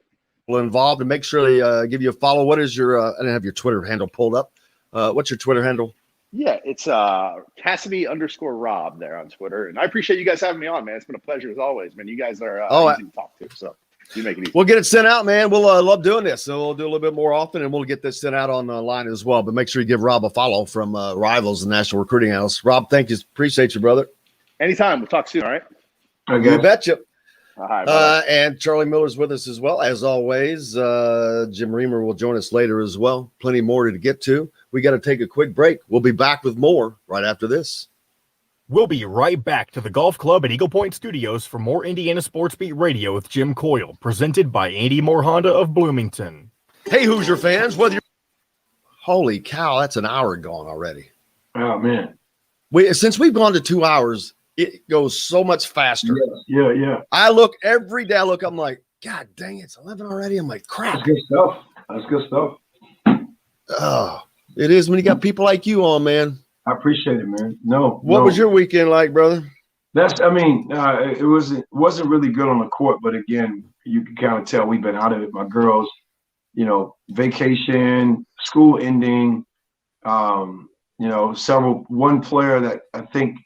involved, and make sure they give you a follow. What is your I didn't have your Twitter handle pulled up. What's your Twitter handle? Yeah, it's Cassidy_Rob there on Twitter. And I appreciate you guys having me on, man. It's been a pleasure as always, man. You guys are easy to talk to, so you make it easy. We'll get it sent out, man. We'll love doing this. So we'll do a little bit more often, and we'll get this sent out online as well. But make sure you give Rob a follow from Rivals, the National Recruiting Analyst. Reamer, thank you. Appreciate you, brother. Anytime. We'll talk soon, all right? Okay. You betcha. Hi, and Charlie Miller's with us as well. As always, Jim Reamer will join us later as well. Plenty more to get to. We got to take a quick break. We'll be back with more right after this. We'll be right back to the Golf Club at Eagle Point Studios for more Indiana Sports Beat Radio with Jim Coyle, presented by Andy Moore Honda of Bloomington. Hey, Hoosier fans, whether you're... Holy cow, that's an hour gone already. Oh, man. Since we've gone to 2 hours, it goes so much faster. Yeah. I look every day. I'm like, God dang, it's 11 already. I'm like, crap. That's good stuff. Oh, it is when you got people like you on, man. I appreciate it, man. What was your weekend like, brother? It wasn't really good on the court, but again, you can kind of tell we've been out of it. My girls, vacation, school ending, one player that I think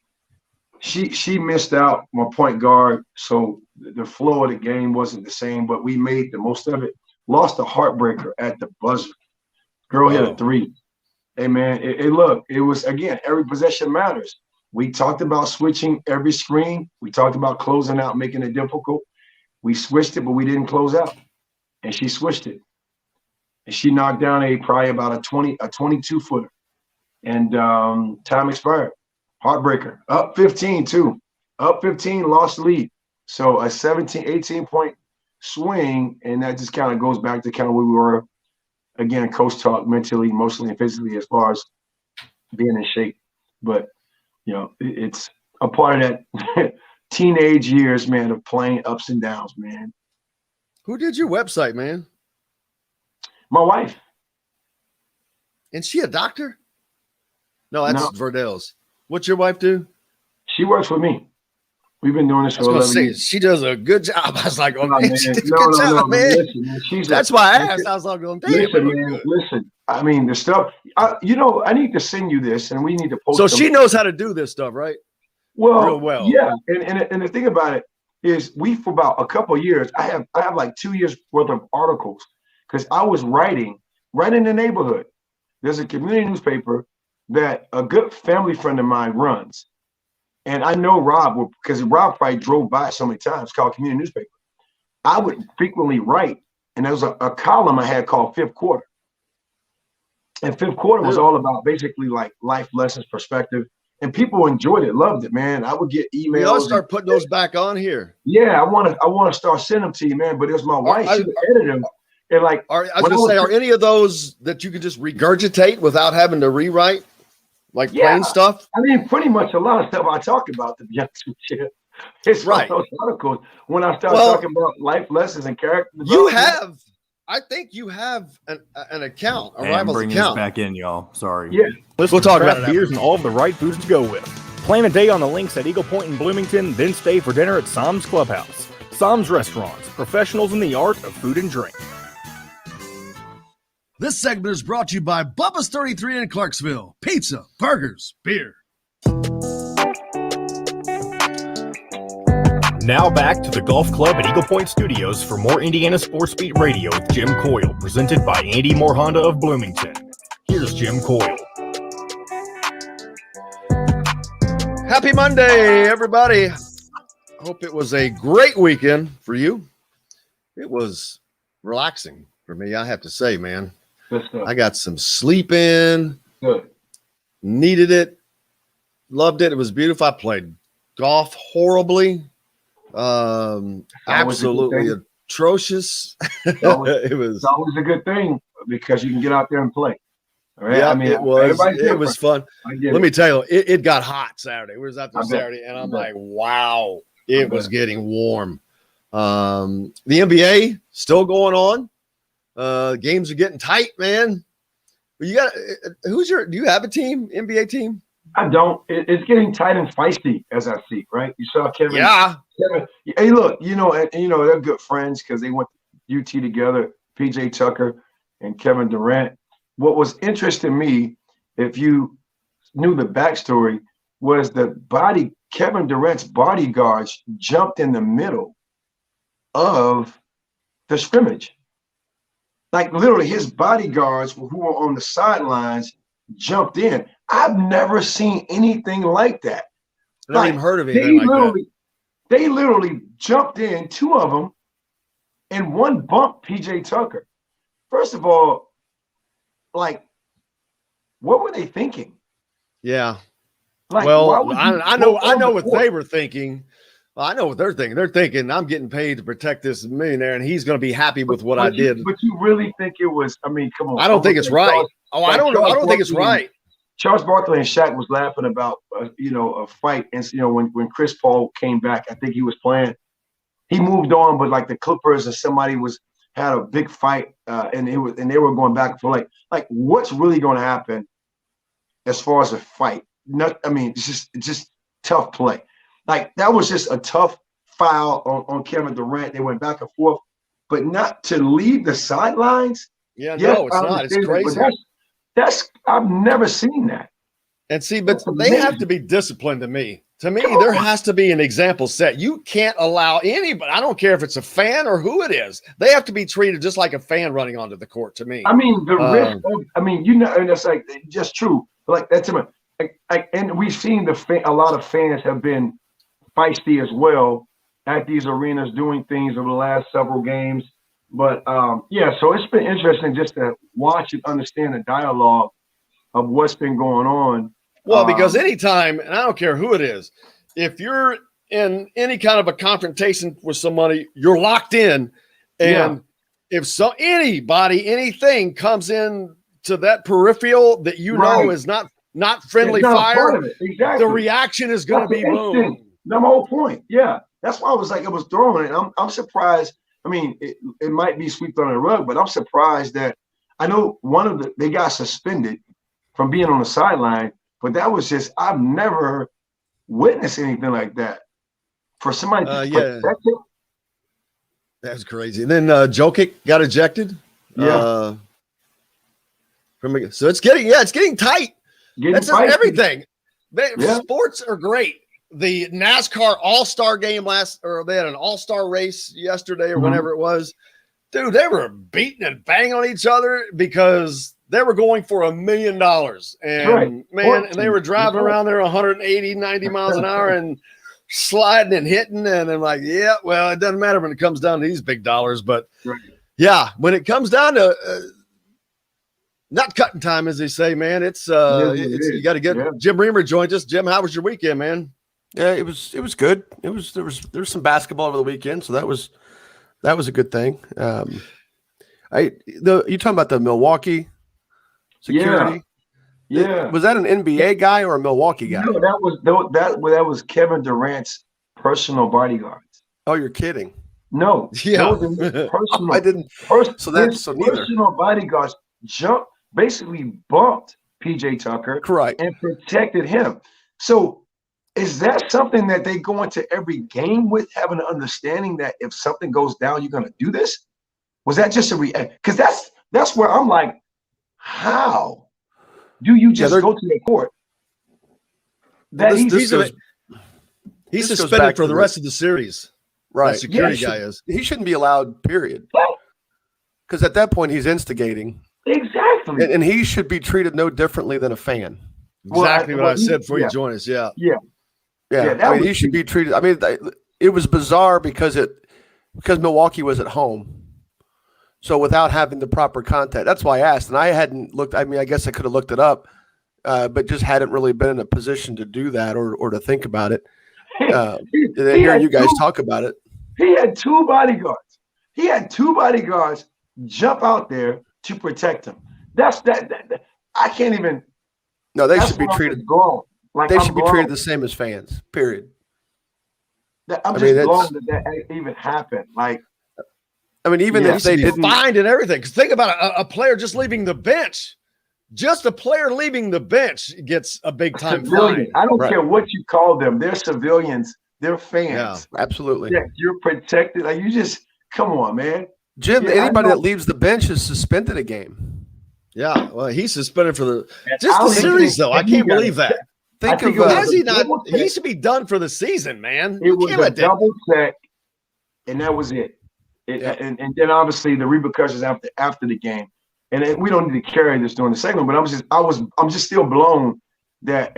she missed out, my point guard. So the flow of the game wasn't the same, but we made the most of it. Lost a heartbreaker at the buzzer. Girl hit a three. Hey, man, it was, again, every possession matters. We talked about switching every screen. We talked about closing out, making it difficult. We switched it, but we didn't close out. And she switched it. And she knocked down probably about a 22-footer. And time expired. Heartbreaker. Up 15, too. Up 15, lost lead. So a 18-point swing, and that just kind of goes back to kind of where we were. Again, coach talk mentally, emotionally, and physically as far as being in shape. But, it's a part of that teenage years, man, of playing ups and downs, man. Who did your website, man? My wife. Is she a doctor? No, that's Verdell's. What's your wife do? She works with me. We've been doing this for 11 years. She does a good job. I was like, man, she does a good job, man. Listen, that's why I asked. I was like, listen. I mean, the stuff, I need to send you this, and we need to post. So she knows how to do this stuff, right? Real well. Yeah. And the thing about it is for about a couple of years, I have like 2 years worth of articles because I was writing right in the neighborhood. There's a community newspaper that a good family friend of mine runs. And I know Rob, because Rob probably drove by so many times, called community newspaper. I would frequently write, and there was a column I had called Fifth Quarter. And Fifth Quarter was all about basically like life lessons, perspective. And people enjoyed it, loved it, man. I would get emails. I'll start putting those back on here. Yeah, I want to start sending them to you, man. But it was my wife. She would edit them. And like, I was going to say, are any of those that you can just regurgitate without having to rewrite? Like plain stuff? I mean, pretty much a lot of stuff I talk about, to be honest with you. It's right. Those articles. When I start talking about life lessons and character development. I think you have an account, a Rivals account. Bring this back in, y'all. Sorry. Yeah. We'll talk about beers and all of the right foods to go with. Plan a day on the links at Eagle Point in Bloomington, then stay for dinner at Sam's Clubhouse. Sam's Restaurants, professionals in the art of food and drink. This segment is brought to you by Bubba's 33 in Clarksville. Pizza, burgers, beer. Now back to the Golf Club at Eagle Point Studios for more Indiana Sports Beat Radio with Jim Coyle, presented by Andy Moore Honda of Bloomington. Here's Jim Coyle. Happy Monday, everybody. Hope it was a great weekend for you. It was relaxing for me, I have to say, man. I got some sleep in. Good. Needed it. Loved it. It was beautiful. I played golf horribly. Absolutely atrocious. It's always a good thing because you can get out there and play. All right? Yeah, I mean, it was fun. Let me tell you, it got hot Saturday. We was out there Saturday, and I'm like, wow, it was getting warm. The NBA still going on. Games are getting tight, man. You got do you have a team, NBA team? I don't. It's getting tight and feisty as I see. Right? You saw Kevin. Yeah. Kevin. Hey, look. And they're good friends because they went to UT together. PJ Tucker and Kevin Durant. What was interesting to me, if you knew the backstory, was Kevin Durant's bodyguards jumped in the middle of the scrimmage. Like literally, his bodyguards who were on the sidelines jumped in. I've never seen anything like that. I never even heard of anything like that. They literally jumped in, two of them, and one bumped PJ Tucker. First of all, like, what were they thinking? Yeah. Like, well, I know what they were thinking. I know what they're thinking. They're thinking, I'm getting paid to protect this millionaire, and he's going to be happy with what I did. But you really think it was? I mean, come on. I don't think it's right. I don't think it's right. Charles Barkley and Shaq was laughing about, a fight, and when Chris Paul came back, I think he was playing. He moved on, but like the Clippers or somebody had a big fight, and they were going back and forth. Like what's really going to happen as far as a fight? It's just tough play. Like that was just a tough foul on Kevin Durant. They went back and forth, but not to leave the sidelines. Yeah, no, it's not. It's crazy. That's I've never seen that. And see, but they have to be disciplined to me. To me, there has to be an example set. You can't allow anybody, I don't care if it's a fan or who it is, they have to be treated just like a fan running onto the court to me. I mean, the risk of, and it's like just true. Like that's and we've seen a lot of fans have been feisty as well at these arenas doing things over the last several games. But so it's been interesting just to watch and understand the dialogue of what's been going on. Well, because anytime, and I don't care who it is, if you're in any kind of a confrontation with somebody, you're locked in. And if anything comes in to that peripheral that know is not friendly fire, exactly. The reaction is going to be boom. That's my whole point. Yeah, that's why I was like, it was thrown. And I'm surprised. I mean, it might be swept under the rug, but I'm surprised that I know they got suspended from being on the sideline. But that was just, I've never witnessed anything like that. For somebody to protect it. That's crazy. And then Jokic got ejected. Yeah. So it's getting tight. That's everything. Yeah. Sports are great. The NASCAR All-Star game they had an All-Star race yesterday or whenever it was. Dude, they were beating and banging on each other because they were going for $1 million. And and they were driving around there 180, 90 miles an hour and sliding and hitting. And I'm like, yeah, well, it doesn't matter when it comes down to these big dollars. But when it comes down to not cutting time, as they say, man, it's you got to get Jim Reamer joined us. Jim, how was your weekend, man? Yeah, it was good. There was some basketball over the weekend, so that was a good thing. You talking about the Milwaukee security? Yeah. Was that an NBA guy or a Milwaukee guy? No, that was Kevin Durant's personal bodyguards. Oh, you're kidding. No. Yeah. Personal. I didn't. So neither. Personal bodyguards basically bumped PJ Tucker, correct, and protected him. So is that something that they go into every game with, having an understanding that if something goes down, you're going to do this? Was that just a reaction? Because that's where I'm like, how do you just go to the court? He's suspended for the rest of the series. Right. The security guy is. He shouldn't be allowed, period. Because at that point, he's instigating. Exactly. And he should be treated no differently than a fan. Exactly what I said before you joined us. Yeah. He should be treated. I mean, it was bizarre because Milwaukee was at home. So without having the proper contact, that's why I asked. And I hadn't looked. I mean, I guess I could have looked it up, but just hadn't really been in a position to do that or to think about it. Hearing you guys talk about it. He had two bodyguards. Jump out there to protect him. That's that. I can't even. No, they should be treated. They should be treated the same as fans. Period. I'm just blown that even happened. Like, I mean, even if they didn't fined and everything. Because think about a player just leaving the bench. just a player leaving the bench gets a big time Civilian. fine. I don't care what you call them. They're civilians. They're fans. Yeah, absolutely. Yeah, you're protected. Like, you just come on, man. Jim, anybody that leaves the bench is suspended a game. Yeah, well, he's suspended for the series, though. I can't believe that. Think of has he not? He should be done for the season, man. It was a double check, and that was it. And then obviously the repercussions after the game. And then we don't need to carry this during the segment, but I'm just still blown that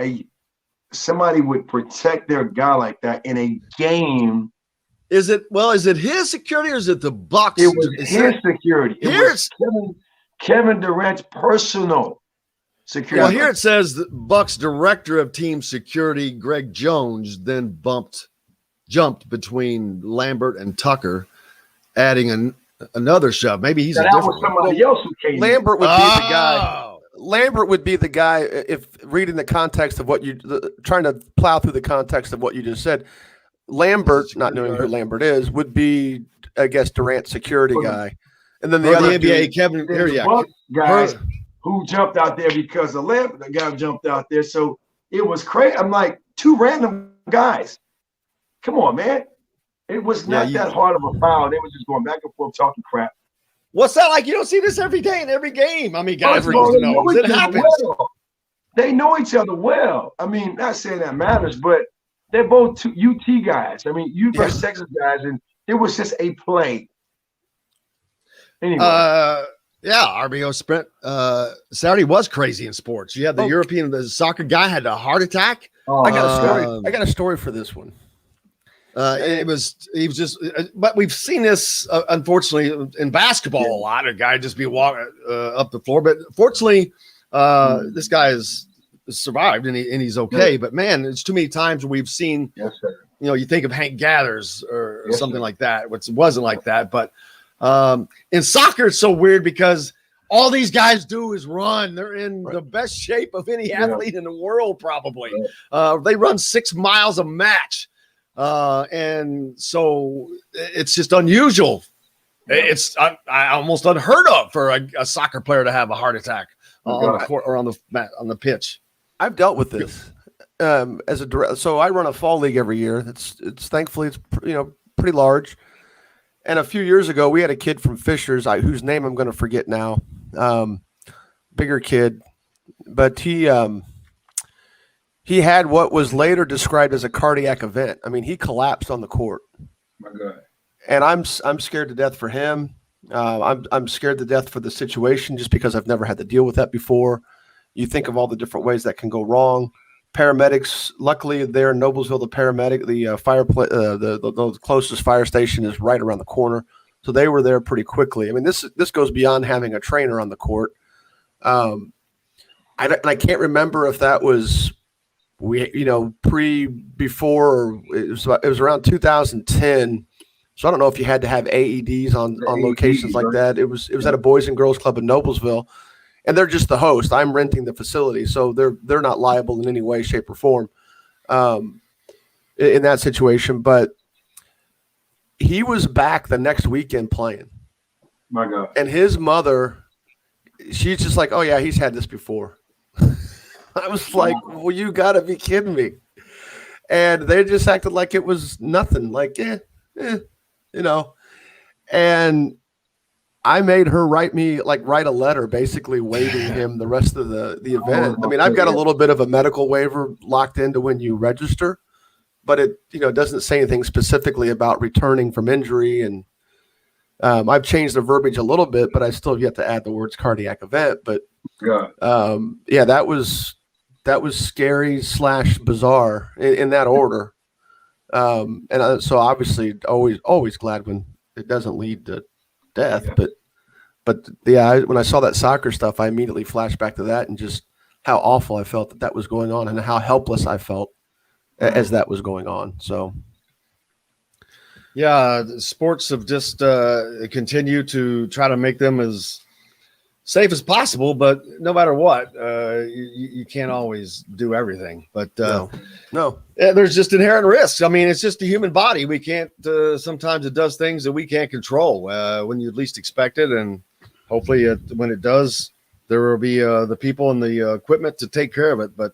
somebody would protect their guy like that in a game. Is it his security or is it the Bucks? It was his security. It was Kevin Durant's personal security. Well, here it says that Bucks director of team security, Greg Jones, then jumped between Lambert and Tucker, adding another shove. Maybe he's a different somebody else who came. Lambert would be the guy. Lambert would be the guy if reading the context of what trying to plow through the context of what you just said. Lambert, not knowing who Lambert is, would be, I guess, Durant's security guy. And then the other NBA, Kevin, guys who jumped out there because the guy jumped out there. So it was crazy. I'm like, two random guys. Come on, man. It was not that hard of a foul. They were just going back and forth talking crap. What's that like? You don't see this every day in every game. I mean, guys, it happens. Well. They know each other well. I mean, not saying that matters, but they're both UT guys. I mean, University of Texas guys, and it was just a play. Anyway. RBO sprint. Saturday was crazy in sports. You had the soccer guy had a heart attack. I got a story for this one. He was just, but we've seen this unfortunately in basketball a lot. A guy just be walking up the floor, but fortunately, this guy has survived and he's okay. But man, it's too many times we've seen. Yes, sir. You know, you think of Hank Gathers or something like that, which wasn't like that. But in soccer, it's so weird because all these guys do is run. They're in the best shape of any athlete in the world, probably. They run 6 miles a match. And so it's just unusual. It's almost unheard of for a soccer player to have a heart attack on the court or on the pitch. I've dealt with this as a direct. So I run a fall league every year. It's thankfully it's pretty large. And a few years ago, we had a kid from Fishers, whose name I'm going to forget now. Bigger kid, but he had what was later described as a cardiac event. I mean, he collapsed on the court. My God. And I'm scared to death for him. I'm scared to death for the situation just because I've never had to deal with that before. You think of all the different ways that can go wrong. Paramedics, luckily there in Noblesville, the closest fire station is right around the corner. So they were there pretty quickly. I mean, this goes beyond having a trainer on the court. I can't remember if that was before it was around 2010. So I don't know if you had to have AEDs on locations like that. It was at a Boys and Girls Club in Noblesville, and they're just the host. I'm renting the facility, so they're not liable in any way, shape, or form in that situation. But he was back the next weekend playing. My God. And his mother, she's just like, oh yeah, he's had this before. I was like, well, you got to be kidding me. And they just acted like it was nothing, like, And I made her write a letter basically waiving him the rest of the event. I mean, I've got a little bit of a medical waiver locked into when you register, but it doesn't say anything specifically about returning from injury. And I've changed the verbiage a little bit, but I still have yet to add the words cardiac event. But that was scary / bizarre in that order. So obviously always glad when it doesn't lead to death, but when I saw that soccer stuff, I immediately flashed back to that and just how awful I felt that was going on and how helpless I felt as that was going on. So sports have just continued to try to make them as safe as possible, but no matter what, you can't always do everything. But no, there's just inherent risks. I mean, it's just the human body. We can't. Sometimes it does things that we can't control when you least expect it, and hopefully, when it does there will be the people and the equipment to take care of it. But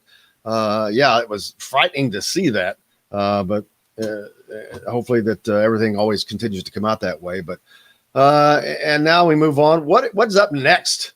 yeah, it was frightening to see that. But hopefully that everything always continues to come out that way. But and now we move on. What's up next?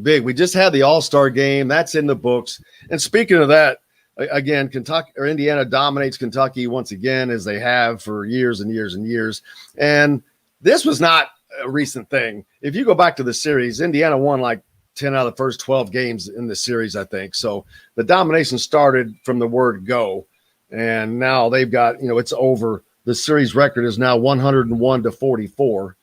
Big. We just had the All-Star game. That's in the books. And speaking of that, again, Kentucky or Indiana dominates Kentucky once again, as they have for years and years and years. And this was not a recent thing. If you go back to the series, Indiana won like 10 out of the first 12 games in the series, I think. So the domination started from the word go. And now they've got, it's over. The series record is now 101-44.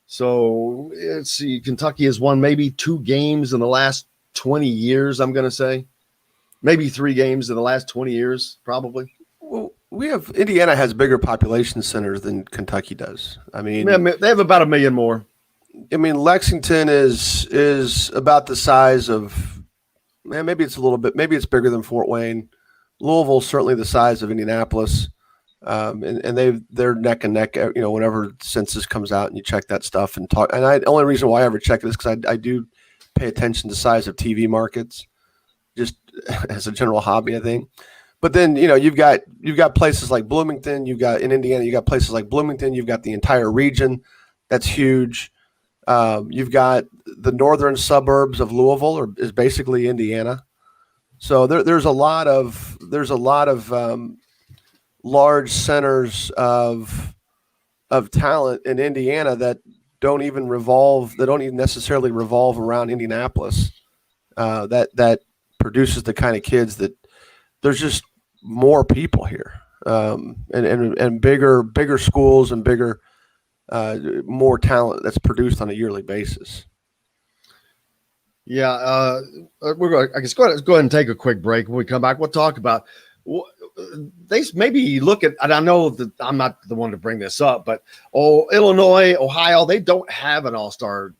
So let's see, Kentucky has won maybe 2 games in the last 20 years, I'm going to say. Maybe 3 games in the last 20 years, probably. Well, Indiana has bigger population centers than Kentucky does. I mean, they have about 1 million more. I mean, Lexington is about the size of, maybe it's a little bit, maybe it's bigger than Fort Wayne. Louisville's certainly the size of Indianapolis. And they're neck and neck, whenever census comes out and you check that stuff and talk. And the only reason why I ever check it is because I do pay attention to size of TV markets, just as a general hobby, I think. But then, you've got places like Bloomington, in Indiana, you got places like Bloomington, you've got the entire region. That's huge. You've got the northern suburbs of Louisville is basically Indiana. So there's a lot of large centers of talent in Indiana that don't even necessarily revolve around Indianapolis. That produces the kind of kids that there's just more people here, and bigger schools and bigger, more talent that's produced on a yearly basis. Yeah, we're going. I guess go ahead and take a quick break. When we come back, we'll talk about. They maybe look at, and I know that I'm not the one to bring this up, but Illinois, Ohio, they don't have an all-star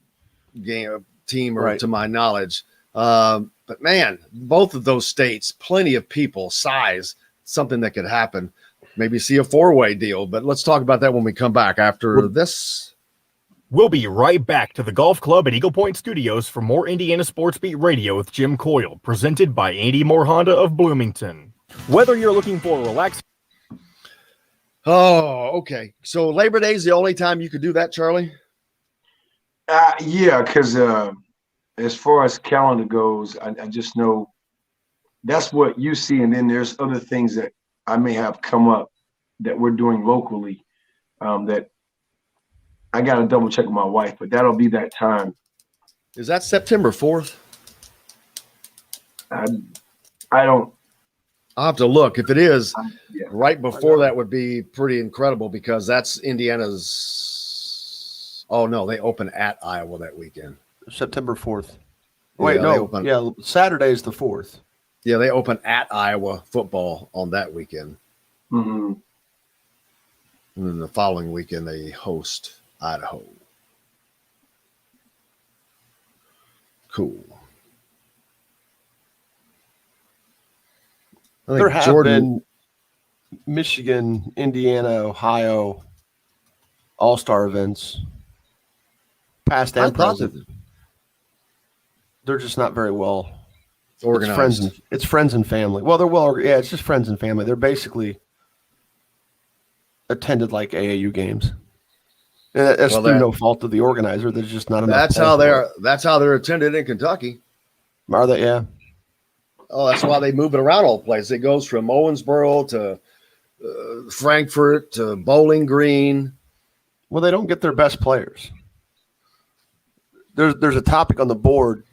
game team, or to my knowledge. But man, both of those states, plenty of people, size, something that could happen. Maybe see a 4-way deal, but let's talk about that when we come back after this. We'll be right back to the Golf Club at Eagle Point Studios for more Indiana Sports Beat Radio with Jim Coyle, presented by Andy Moore Honda of Bloomington. Whether you're looking for a relaxed... Oh, okay. So Labor Day is the only time you could do that, Charlie? Yeah, because as far as calendar goes, I just know that's what you see. And then there's other things that I may have come up that we're doing locally that I got to double check with my wife, but that'll be that time. Is that September 4th? I don't. I'll have to look. If it is, right before that would be pretty incredible, because that's Indiana's. Oh, no, they open at Iowa that weekend. September 4th. Wait, no. Yeah, Saturday is the 4th. Yeah, they open at Iowa football on that weekend. Mm-hmm. And then the following weekend, they host Idaho. Cool. There have been Michigan, Indiana, Ohio all-star events, past and present. They're just not very well organized. It's friends and family. Well, they're well. Yeah, it's just friends and family. They're basically attended like AAU games. And that's through no fault of the organizer. There's just not enough. That's how they're. That's how they're attended in Kentucky. Are they? Yeah. Oh, that's why they move it around all the places. It goes from Owensboro to Frankfurt to Bowling Green. Well, they don't get their best players. There's a topic on the board,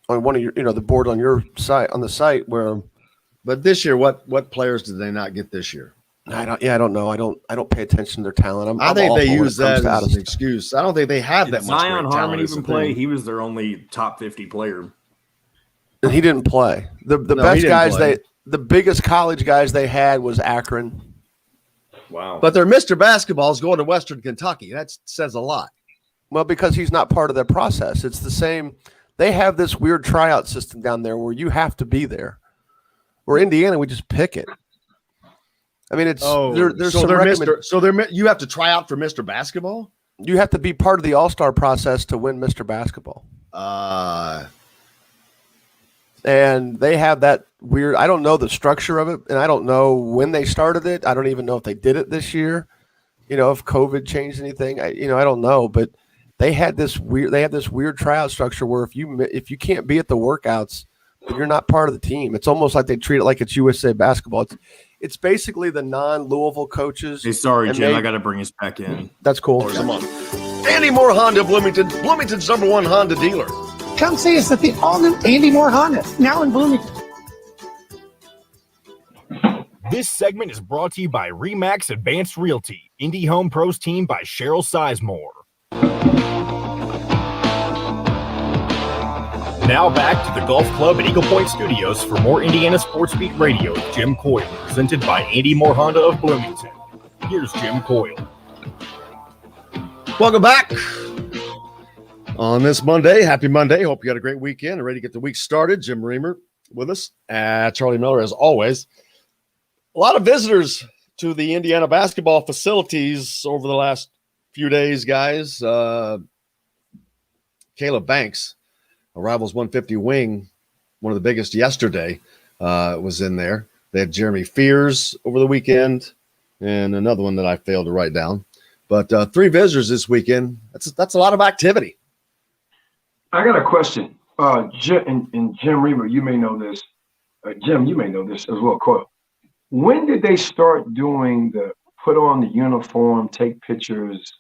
on one of your, the board on your site, on the site where. But this year, what players did they not get this year? I don't know. I don't pay attention to their talent. I think they use that as an excuse. I don't think they have that much. Zion Harmon even play? He was their only top 50 player. And he didn't play. The best guys the biggest college guys they had was Akron. Wow. But their Mr. Basketball is going to Western Kentucky. That says a lot. Well, because he's not part of that process. It's the same. They have this weird tryout system down there where you have to be there. Where Indiana, we just pick it. I mean, it's there's some you have to try out for Mr. Basketball? You have to be part of the All-Star process to win Mr. Basketball. And they have that weird – I don't know the structure of it, and I don't know when they started it. I don't even know if they did it this year. If COVID changed anything, I don't know. But they had this weird tryout structure where if you can't be at the workouts, you're not part of the team. It's almost like they treat it like it's USA basketball. It's basically the non-Louisville coaches. Hey, sorry, Jim, I got to bring us back in. That's cool. Come on. Andy Moore Honda Bloomington, Bloomington's #1 Honda dealer. Come see us at the all-new Andy Moore Honda, now in Bloomington. This segment is brought to you by Remax Advanced Realty, Indy Home Pros team by Cheryl Sizemore. Now back to the Golf Club at Eagle Point Studios for more Indiana Sports Beat Radio with Jim Coyle, presented by Andy Moore Honda of Bloomington. Here's Jim Coyle. Welcome back on this Monday. Happy Monday. Hope you had a great weekend and ready to get the week started. Jim Reamer with us. Charlie Miller, as always. A lot of visitors to the Indiana basketball facilities over the last few days, guys. Caleb Banks, a Rivals 150 wing, one of the biggest yesterday, was in there. They had Jeremy Fears over the weekend and another one that I failed to write down. But 3 visitors this weekend. That's a lot of activity. I got a question. Jim Reamer, you may know this. Jim, you may know this as well. Coyle. When did they start doing the put on the uniform, take pictures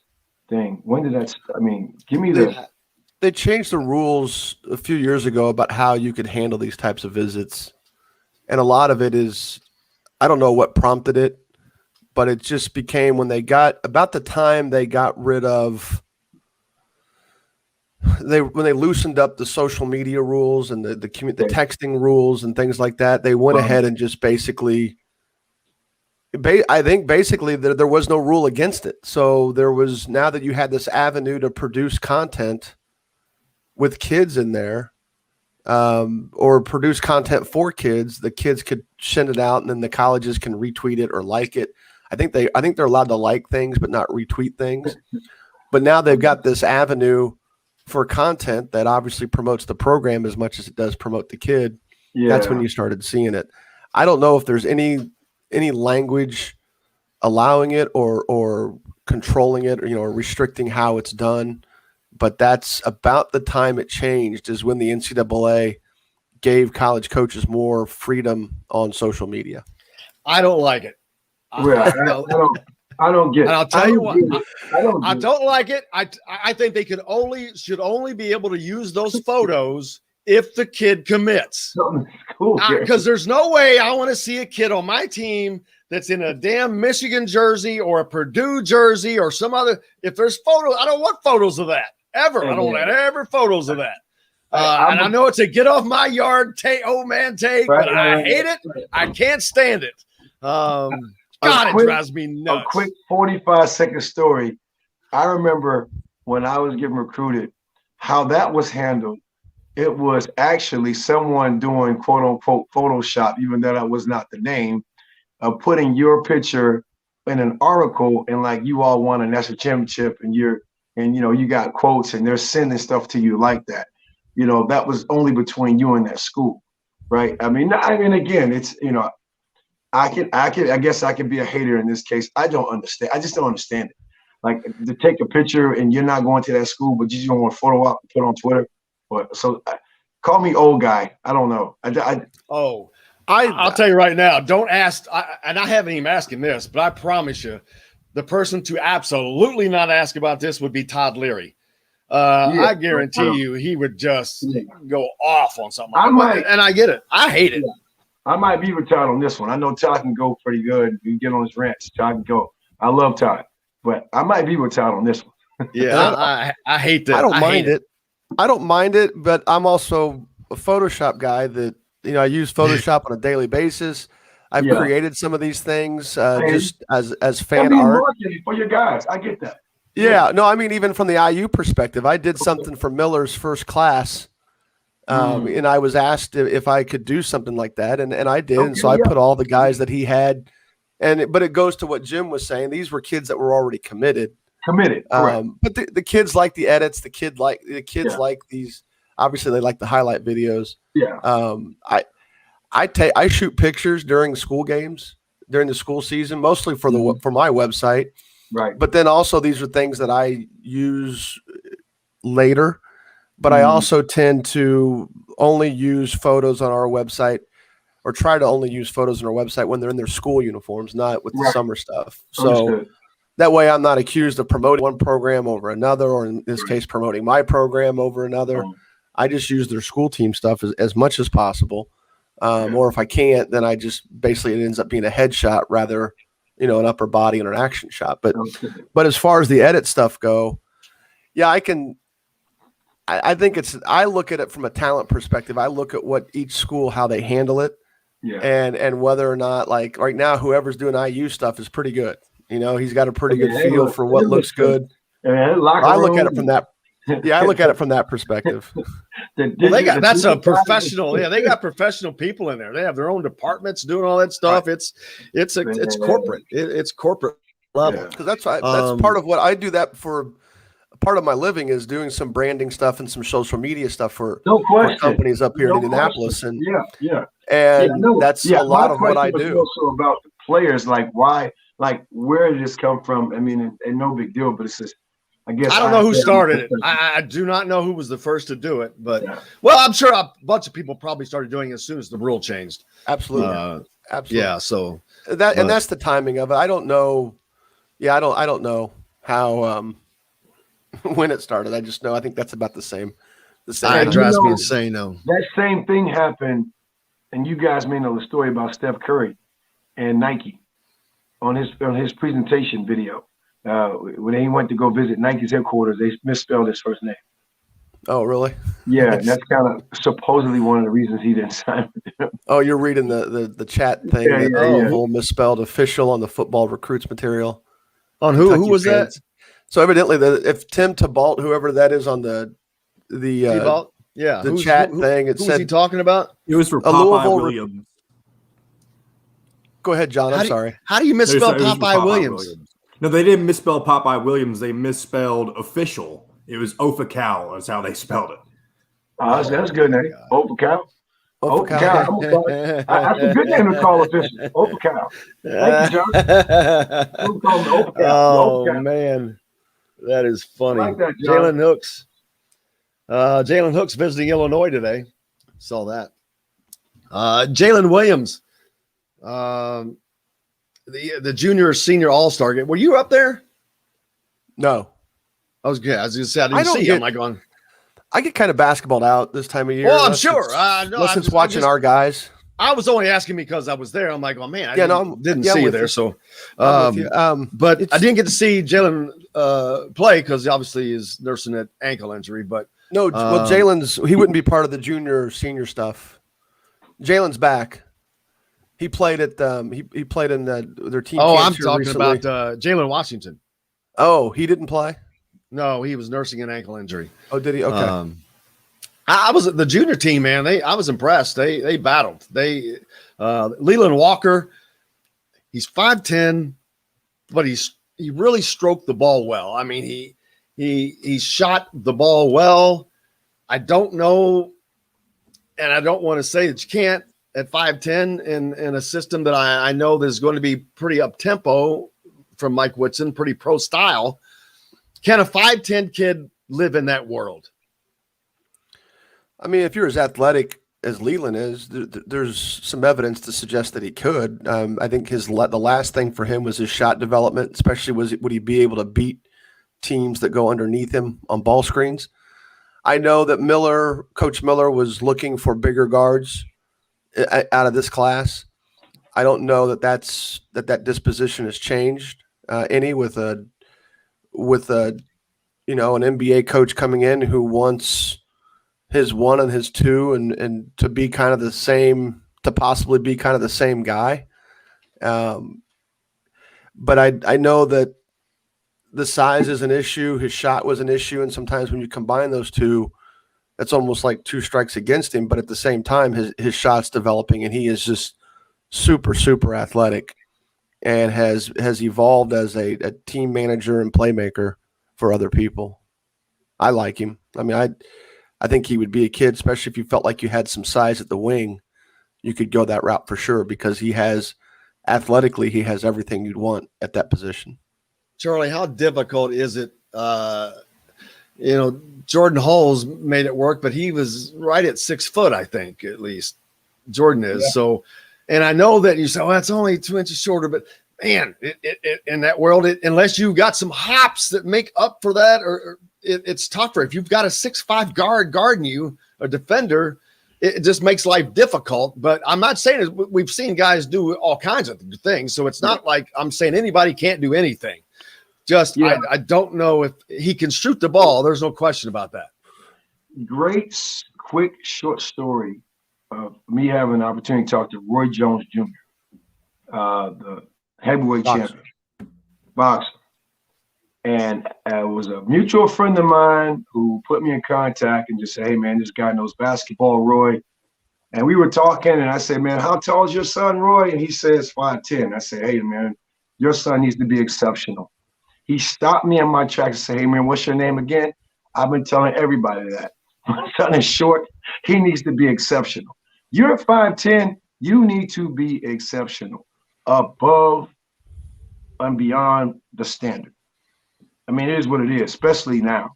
thing? When did that – give me the – They changed the rules a few years ago about how you could handle these types of visits. And a lot of it is – I don't know what prompted it, but it just became when they got – about the time they got rid of – when they loosened up the social media rules and the texting rules and things like that, they went ahead and just basically – I think basically there was no rule against it. So there was, now that you had this avenue to produce content with kids in there, or produce content for kids, the kids could send it out and then the colleges can retweet it or like it. I think they're allowed to like things but not retweet things. But now they've got this avenue for content that obviously promotes the program as much as it does promote the kid. Yeah. That's when you started seeing it. I don't know if there's any language allowing it or controlling it or restricting how it's done. But that's about the time it changed, is when the NCAA gave college coaches more freedom on social media. I don't like it. I don't get it. And I'll tell you what, I don't like it. I think they should only be able to use those photos if the kid commits. Cool. Because there's no way I want to see a kid on my team that's in a damn Michigan jersey or a Purdue jersey or some other. If there's photos, I don't want photos of that ever. I don't want ever photos of that. And I know it's a get off my yard old man take, but I hate it. I can't stand it. It drives me nuts. A quick 45-second story. I remember when I was getting recruited, how that was handled. It was actually someone doing quote unquote Photoshop, even though that was not the name, of putting your picture in an article and like you all won a national championship and you got quotes and they're sending stuff to you like that. That was only between you and that school, right? Again, it's I guess I can be a hater in this case. I don't understand. I just don't understand it. Like to take a picture and you're not going to that school, but you just don't want to photo up and put on Twitter. Call me old guy. I don't know. I'll tell you right now. Don't ask. And I haven't even asking this, but I promise you, the person to absolutely not ask about this would be Todd Leary. I guarantee you, he would just go off on something. And I get it. I hate it. I might be with Todd on this one. I know Todd can go pretty good. You get on his rants. Todd can go. I love Todd, but I might be with Todd on this one. Yeah, I hate that. I don't mind it. I don't mind it, but I'm also a Photoshop guy that, I use Photoshop on a daily basis. I've created some of these things just as fan art. For your guys. I get that. Yeah. No, even from the IU perspective, I did something for Miller's first class. And I was asked if I could do something like that. And I did. And so I put all the guys that he had. But it goes to what Jim was saying. These were kids that were already committed. Committed. But the kids like the edits. The kids like these. Obviously, they like the highlight videos. Yeah. I shoot pictures during the school games, during the school season, mostly for my website. Right. But then also these are things that I use later. But I also tend to only use photos on our website, or try to only use photos on our website when they're in their school uniforms, not with the summer stuff. So that way I'm not accused of promoting one program over another, or in this case, promoting my program over another. I just use their school team stuff as much as possible. Or if I can't, then I just basically, it ends up being a headshot rather, an upper body and an action shot. But as far as the edit stuff go, yeah, I think I look at it from a talent perspective. I look at what each school, how they handle it. Yeah. And whether or not, like right now, whoever's doing IU stuff is pretty good. He's got a pretty good feel for what looks good. I look at it from that. Yeah, I look at it from that perspective. Well, that's a professional. Yeah, they got professional people in there. They have their own departments doing all that stuff. Right. It's corporate. It's corporate level. Because that's part of what I do. That for part of my living is doing some branding stuff and some social media stuff for companies up here in Indianapolis. And that's a lot of what I do. Also about the players, like why, like where did this come from? I mean, and no big deal, but it's just. I don't know who started it. I do not know who was the first to do it, but well, I'm sure a bunch of people probably started doing it as soon as the rule changed. Absolutely. Absolutely. Yeah. So and that's the timing of it. I don't know. Yeah. I don't know how, when it started. I just know, I think that's about the same. It drives me insane though. That same thing happened. And you guys may know the story about Steph Curry and Nike on his presentation video. When he went to go visit Nike's headquarters, they misspelled his first name. Oh, really? Yeah, and that's kind of supposedly one of the reasons he didn't sign with them. Oh, you're reading the chat thing. Whole misspelled official on the football recruits material. On who was that? So evidently, if Tim Tebow, whoever that is on the chat thing, it who said was he talking about? It was for Popeye Williams. Go ahead, John. I'm sorry. How do you misspell Popeye Williams? No, they didn't misspell Popeye Williams. They misspelled official. It was Ofacal is how they spelled it. That's a good name. Ofacal. Ofacal. That's a good name to call official. Ofacal. Thank you, John. We'll call him Ofacal. Oh, man. That is funny. Like that, Jalen Hooks. Jalen Hooks visiting Illinois today. Saw that. Jalen Williams. The junior senior all-star game. Were you up there? No. I was going to say, I didn't see him. I get kind of basketballed out this time of year. Well, I'm sure. Unless it's watching our guys. I was only asking because I was there. I'm like, oh, man, I didn't see you there. You. So, but I didn't get to see Jalen play because obviously he's nursing an ankle injury. But no, well, he wouldn't be part of the junior senior stuff. Jalen's back. He played at he played in their team. Oh, I'm talking about Jalen Washington. Oh, he didn't play? No, he was nursing an ankle injury. Oh, did he? Okay. I was at the junior team, man. I was impressed. They battled. Leland Walker, he's 5'10", but he really stroked the ball well. I mean, he shot the ball well. I don't know, and I don't want to say that you can't at 5'10" in a system that I know there's going to be pretty up-tempo from Mike Whitson, pretty pro style. Can a 5'10" kid live in that world? I mean, if you're as athletic as Leland is, there's some evidence to suggest that he could. I think the last thing for him was his shot development, especially would he be able to beat teams that go underneath him on ball screens. I know that Coach Miller was looking for bigger guards out of this class. I don't know that disposition has changed any with an NBA coach coming in who wants his 1 and his 2 and to be kind of the same, to possibly be kind of the same guy. But I know that the size is an issue. His shot was an issue. And sometimes when you combine those two, that's almost like 2 strikes against him. But at the same time, his shot's developing and he is just super, super athletic. and has evolved as a team manager and playmaker for other people. I like him. I mean, I think he would be a kid, especially if you felt like you had some size at the wing. You could go that route for sure because he has everything you'd want at that position. Charlie, how difficult is it? Jordan Hulls made it work, but he was right at 6 foot, I think, at least. Jordan is. Yeah. So, and I know that you say, oh, that's only 2 inches shorter, but man, in that world, unless you've got some hops that make up for that, or it's tougher. If you've got a 6'5" guard guarding you, a defender, it just makes life difficult. But I'm not saying we've seen guys do all kinds of things. So it's not like I'm saying anybody can't do anything. Just, I don't know if he can shoot the ball. There's no question about that. Great, quick, short story of me having an opportunity to talk to Roy Jones Jr., the heavyweight champion, boxer. And it was a mutual friend of mine who put me in contact and just said, hey, man, this guy knows basketball, Roy. And we were talking, and I said, man, how tall is your son, Roy? And he says 5'10". I said, hey, man, your son needs to be exceptional. He stopped me in my tracks and said, hey, man, what's your name again? I've been telling everybody that. My son is short. He needs to be exceptional. You're 5'10". You need to be exceptional, above and beyond the standard. I mean, it is what it is, especially now.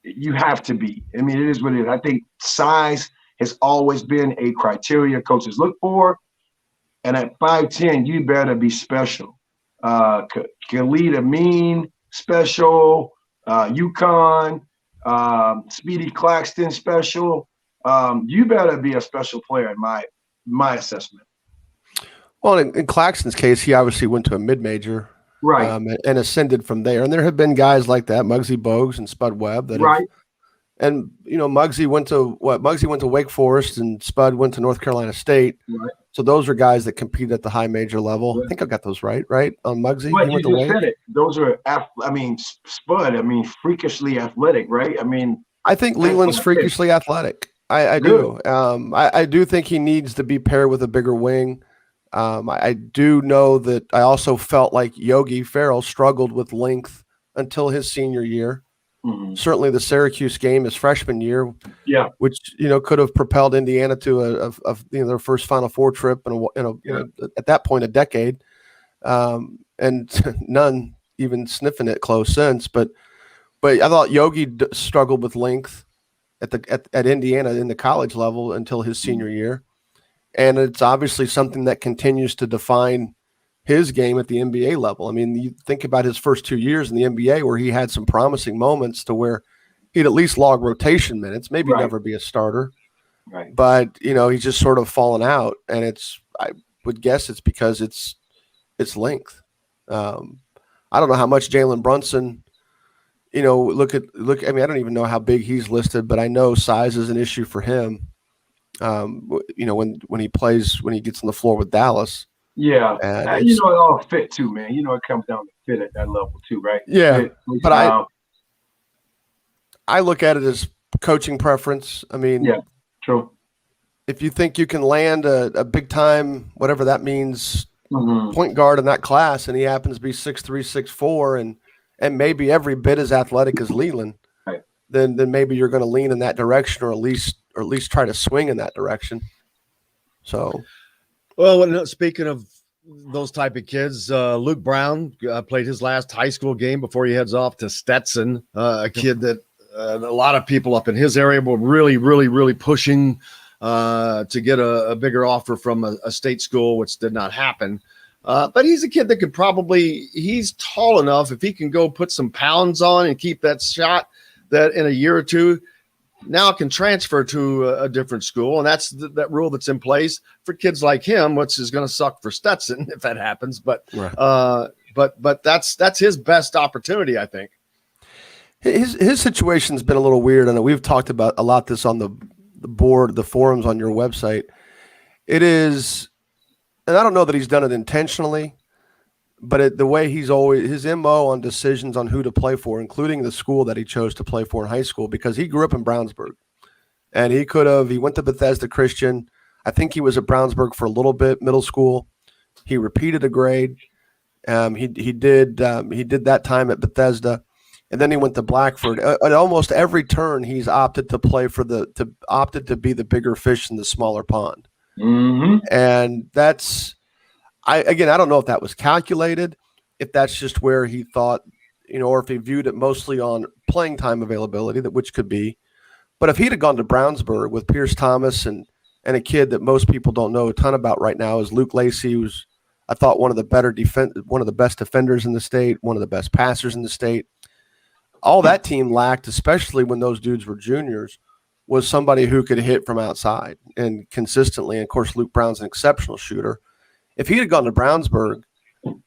You have to be. I mean, it is what it is. I think size has always been a criteria coaches look for. And at 5'10", you better be special. Can lead a mean, special, UConn, Speedy Claxton special. You better be a special player in my assessment. Well, in Claxton's case, he obviously went to a mid-major. Right. And ascended from there. And there have been guys like that, Muggsy Bogues and Spud Webb. And, Muggsy went to Wake Forest and Spud went to North Carolina State. Right. So those are guys that compete at the high major level. Yeah. I think I got those right? On Muggsy? Well, you just said it. Those are, Spud, freakishly athletic, right? I think Leland's freakishly athletic. I do. I do think he needs to be paired with a bigger wing. I do know that I also felt like Yogi Ferrell struggled with length until his senior year. Mm-hmm. Certainly the Syracuse game his freshman year, which could have propelled Indiana to their first Final Four trip at that point a decade, and none even sniffing it close since. But I thought Yogi struggled with length at Indiana in the college level until his senior year. And it's obviously something that continues to define his game at the NBA level. I mean, you think about his first 2 years in the NBA where he had some promising moments to where he'd at least log rotation minutes, maybe never be a starter. Right. But, he's just sort of fallen out. And I would guess it's because it's length. I don't know how much Jalen Brunson, I don't even know how big he's listed, but I know size is an issue for him. When he gets on the floor with Dallas. Yeah. It all fit too, man. It comes down to fit at that level too, right? Yeah. Fit, but I look at it as coaching preference. I mean, yeah, true. If you think you can land a big time, whatever that means, point guard in that class, and he happens to be 6'3", 6'4", and maybe every bit as athletic as Leland, right, then maybe you're going to lean in that direction, or at least try to swing in that direction. So, well, speaking of those type of kids, Luke Brown played his last high school game before he heads off to Stetson, a kid that a lot of people up in his area were really, really, really pushing to get a bigger offer from a state school, which did not happen. But he's a kid that could he's tall enough, if he can go put some pounds on and keep that shot, that in a year or two, now can transfer to a different school. And that's that rule that's in place for kids like him, which is going to suck for Stetson if that happens. But, right. But that's his best opportunity, I think. His situation's been a little weird. I know we've talked about a lot this on the board, the forums on your website. It is, and I don't know that he's done it intentionally, but the way he's always, his MO on decisions on who to play for, including the school that he chose to play for in high school, because he grew up in Brownsburg, and he went to Bethesda Christian. I think he was at Brownsburg for a little bit, middle school, He repeated a grade. He did that time at Bethesda, and then he went to Blackford. At almost every turn, he's opted to play opted to be the bigger fish in the smaller pond. Mm-hmm. And I don't know if that was calculated, if that's just where he thought, or if he viewed it mostly on playing time availability, which could be. But if he'd have gone to Brownsburg with Pierce Thomas and a kid that most people don't know a ton about right now is Luke Lacey, who's, I thought, one of the best defenders in the state, one of the best passers in the state. All that team lacked, especially when those dudes were juniors, was somebody who could hit from outside and consistently. And of course, Luke Brown's an exceptional shooter. If he had gone to Brownsburg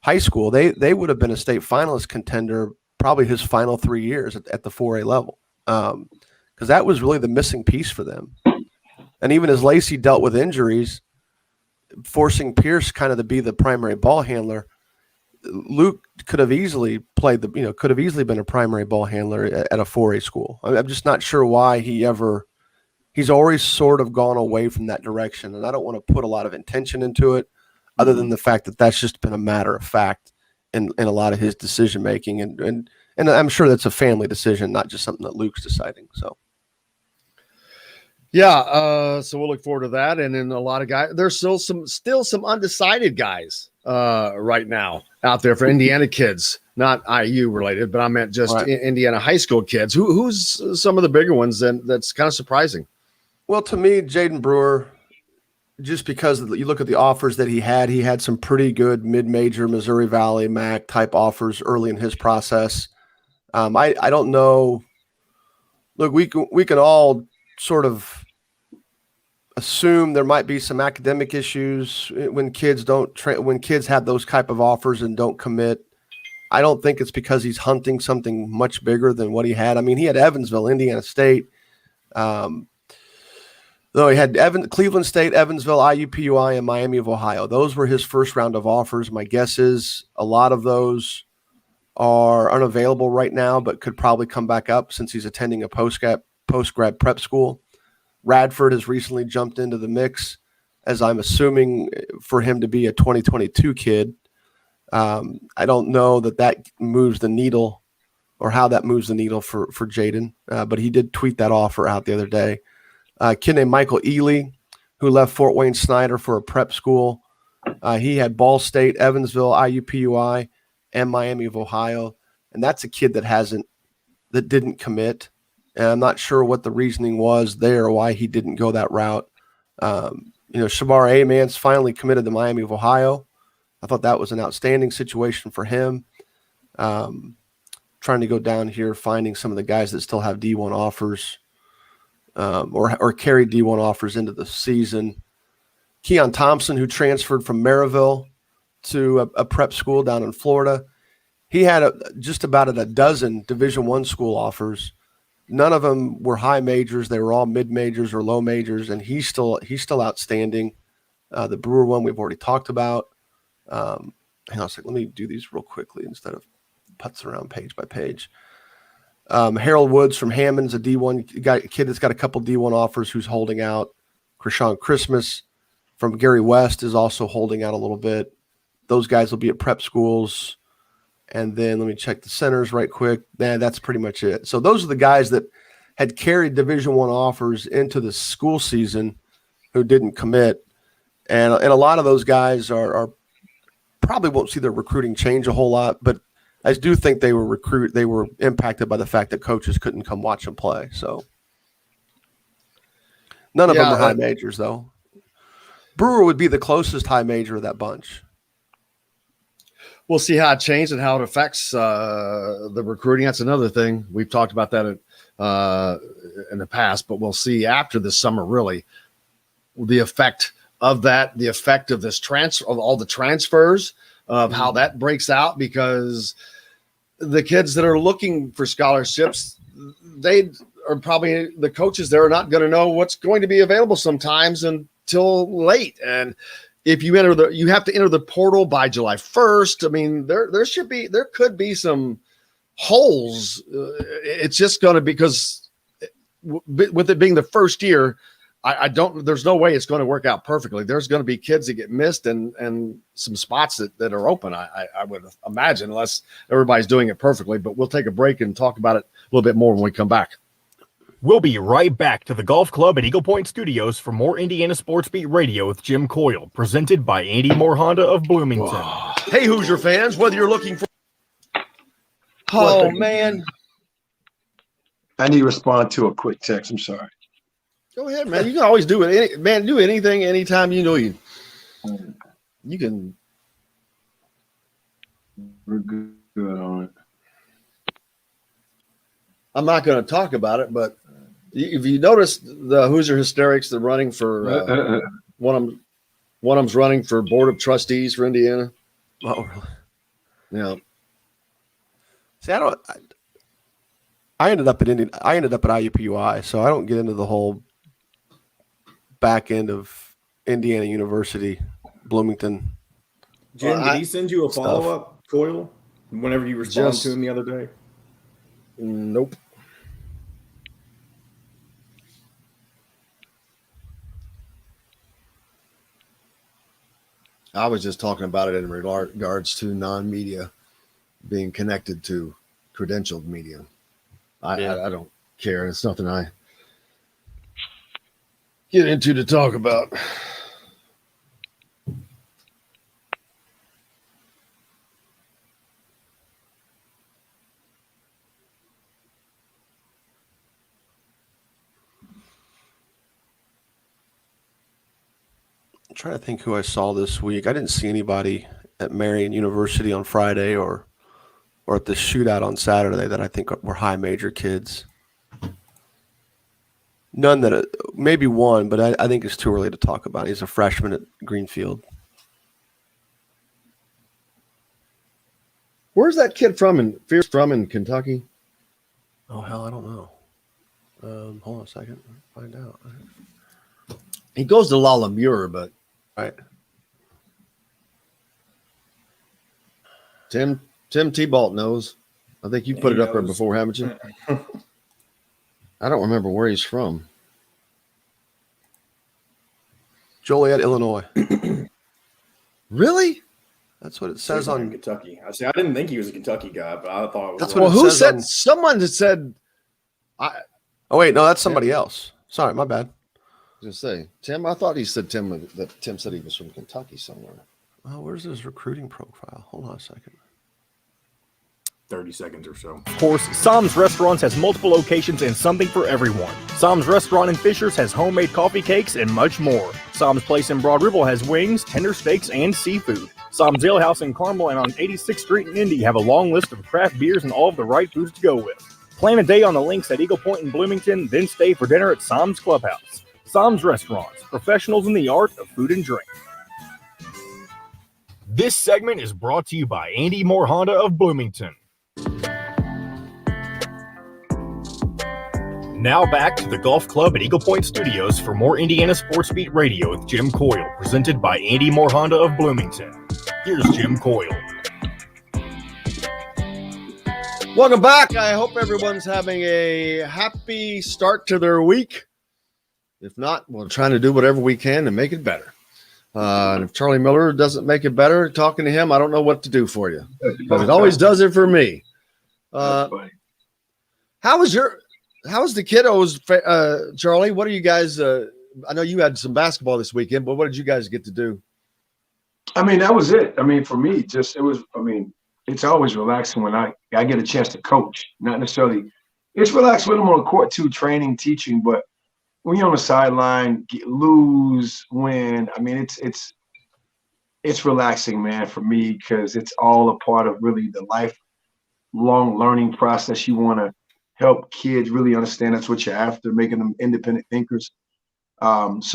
High School, they would have been a state finalist contender probably his final 3 years at the 4A level, because that was really the missing piece for them. And even as Lacey dealt with injuries, forcing Pierce kind of to be the primary ball handler, Luke could have easily been a primary ball handler at a 4A school. I'm just not sure why he's always sort of gone away from that direction. And I don't want to put a lot of intention into it, other than the fact that that's just been a matter of fact in a lot of his decision making. And I'm sure that's a family decision, not just something that Luke's deciding. So. Yeah, so we'll look forward to that. And then a lot of guys, there's still some undecided guys right now out there for Indiana kids, not IU related, but I meant just Indiana high school kids. Who's some of the bigger ones? That's kind of surprising. Well, to me, Jaden Brewer, just because you look at the offers that he had some pretty good mid-major Missouri Valley MAC type offers early in his process. I don't know. Look, we can all sort of assume there might be some academic issues when kids when kids have those type of offers and don't commit. I don't think it's because he's hunting something much bigger than what he had. I mean, he had Evansville, Indiana State. Though he had Cleveland State, Evansville, IUPUI, and Miami of Ohio. Those were his first round of offers. My guess is a lot of those are unavailable right now, but could probably come back up since he's attending a post-grad prep school. Radford has recently jumped into the mix, as I'm assuming for him to be a 2022 kid. I don't know that moves the needle or how that moves the needle for Jaden, but he did tweet that offer out the other day. A kid named Michael Ely, who left Fort Wayne Snyder for a prep school. He had Ball State, Evansville, IUPUI, and Miami of Ohio. And that's a kid that didn't commit. And I'm not sure what the reasoning was there, why he didn't go that route. Shabar Amance finally committed to Miami of Ohio. I thought that was an outstanding situation for him. Trying to go down here, finding some of the guys that still have D1 offers or carried D1 offers into the season. Keon Thompson, who transferred from Maryville to a prep school down in Florida. He had just about a dozen Division I school offers. None of them were high majors. They were all mid majors or low majors, and he's still outstanding. The Brewer one we've already talked about. Hang on a second. Let me do these real quickly instead of putzing around page by page. Harold Woods from Hammond's a D1 a kid that's got a couple D1 offers who's holding out. Krishan Christmas from Gary West is also holding out a little bit. Those guys will be at prep schools. And then let me check the centers right quick. That's pretty much it. So those are the guys that had carried Division I offers into the school season who didn't commit. And a lot of those guys are probably won't see their recruiting change a whole lot, but I do think they were impacted by the fact that coaches couldn't come watch them play. So none of them are high majors, though. Brewer would be the closest high major of that bunch. We'll see how it changed and how it affects the recruiting. That's another thing. We've talked about that in the past, but we'll see after this summer, really, the effect of that, the effect of this transfer, of all the transfers, of how that breaks out, because the kids that are looking for scholarships, they are probably, the coaches there are not going to know what's going to be available sometimes until late. And if you you have to enter the portal by July 1st. I mean, there could be some holes. It's just going to, because with it being the first year, I don't. There's no way it's going to work out perfectly. There's going to be kids that get missed and some spots that are open. I would imagine, unless everybody's doing it perfectly. But we'll take a break and talk about it a little bit more when we come back. We'll be right back to the Golf Club at Eagle Point Studios for more Indiana Sports Beat Radio with Jim Coyle, presented by Andy Moore Honda of Bloomington. Whoa. Hey, Hoosier fans, whether you're looking for man, I need to respond to a quick text. I'm sorry. Go ahead, man. You can always do it. Man, do anything anytime you know you. You can. We're good on it. I'm not going to talk about it, but if you notice the Hoosier Hysterics, they're running for one of them's running for Board of Trustees for Indiana. Oh, really? Yeah. See, I ended up at IUPUI, so I don't get into the whole back end of Indiana University, Bloomington. Jim, did he send you a follow-up, Coyle, whenever you responded to him the other day? Nope. I was just talking about it in regards to non-media being connected to credentialed media. I don't care. It's nothing I get into to talk about. I'm trying to think who I saw this week. I didn't see anybody at Marion University on Friday or at the shootout on Saturday that I think were high major kids. None that maybe one, but I think it's too early to talk about. He's a freshman at Greenfield. Where's that kid from in Kentucky? Oh, hell, I don't know. Hold on a second. I'll find out. He goes to La Lemure, but right. Tim T-Balt knows. I think you put it up there before, haven't you? I don't remember where he's from. Joliet, Illinois. Really? That's what it says on Kentucky. I didn't think he was a Kentucky guy, but I thought it was. That's what who said? Someone that said. Oh wait, no, that's somebody else. Sorry, my bad. I was gonna say Tim. I thought he said Tim said he was from Kentucky somewhere. Oh, where's his recruiting profile? Hold on a second. 30 seconds or so. Of course, Sam's Restaurants has multiple locations and something for everyone. Sam's Restaurant in Fishers has homemade coffee cakes and much more. Sam's Place in Broad Ripple has wings, tender steaks, and seafood. Sam's Ale House in Carmel and on 86th Street in Indy have a long list of craft beers and all of the right foods to go with. Plan a day on the links at Eagle Point in Bloomington, then stay for dinner at Sam's Clubhouse. Sam's Restaurants, professionals in the art of food and drink. This segment is brought to you by Andy Moore Honda of Bloomington. Now back to the Golf Club at Eagle Point Studios for more Indiana Sports Beat Radio with Jim Coyle, presented by Andy Moore Honda of Bloomington. Here's Jim Coyle. Welcome back. I hope everyone's having a happy start to their week. If not, we're trying to do whatever we can to make it better. And if Charlie Miller doesn't make it better, talking to him, I don't know what to do for you. But it always does it for me. How was the kiddos, Charlie? What are you guys? I know you had some basketball this weekend, but what did you guys get to do? I mean, that was it. I mean, for me, it's always relaxing when I get a chance to coach. Not necessarily, it's relaxed when I'm on the court too, training, teaching. But when you're on the sideline, lose, win. I mean, it's relaxing, man, for me, because it's all a part of really the lifelong learning process. You want to help kids really understand that's what you're after, making them independent thinkers. As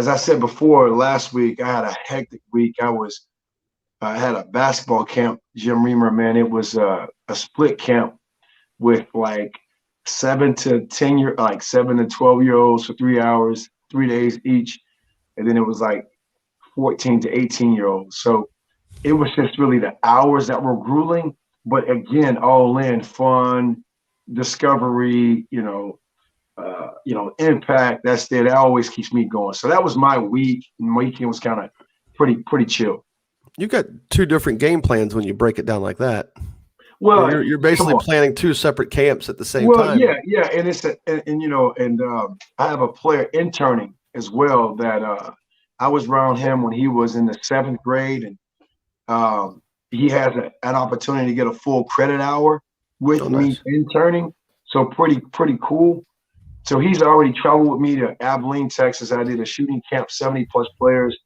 I said before, last week I had a hectic week. I had a basketball camp, Jim Reamer, man. It was a split camp with like 7 to 12-year-olds for 3 hours, 3 days each. And then it was like 14 to 18-year-olds. So it was just really the hours that were grueling, but again, all in fun, discovery, impact that's there. That always keeps me going. So that was my week. My weekend was kind of pretty chill. You got two different game plans when you break it down like that. Well, you're basically planning two separate camps at the same time. Yeah, and it's I have a player interning as well that I was around him when he was in the 7th grade, and he has an opportunity to get a full credit hour with me interning. So pretty cool. So he's already traveled with me to Abilene, Texas. I did a shooting camp, 70+ players.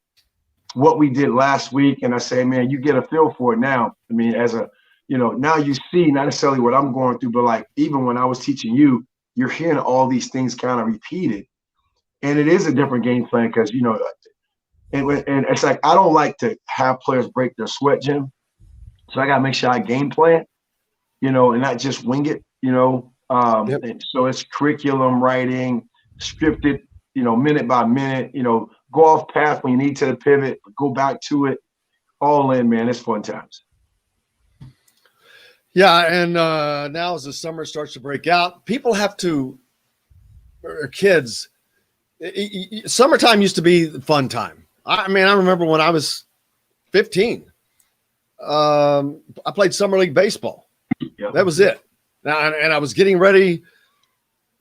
What we did last week, and I say, man, you get a feel for it now. I mean, now you see not necessarily what I'm going through, but like even when I was teaching you, you're hearing all these things kind of repeated, and it is a different game plan because and it's like I don't like to have players break their sweat, Jim. So I gotta make sure I game plan, and not just wing it, And so it's curriculum writing, scripted, minute by minute, go off path when you need to pivot, go back to it, all in, man. It's fun times. Yeah, and now as the summer starts to break out, people have to, or kids, summertime used to be fun time. I mean, I remember when I was 15, I played summer league baseball. Yep. That was it. Now, and I was getting ready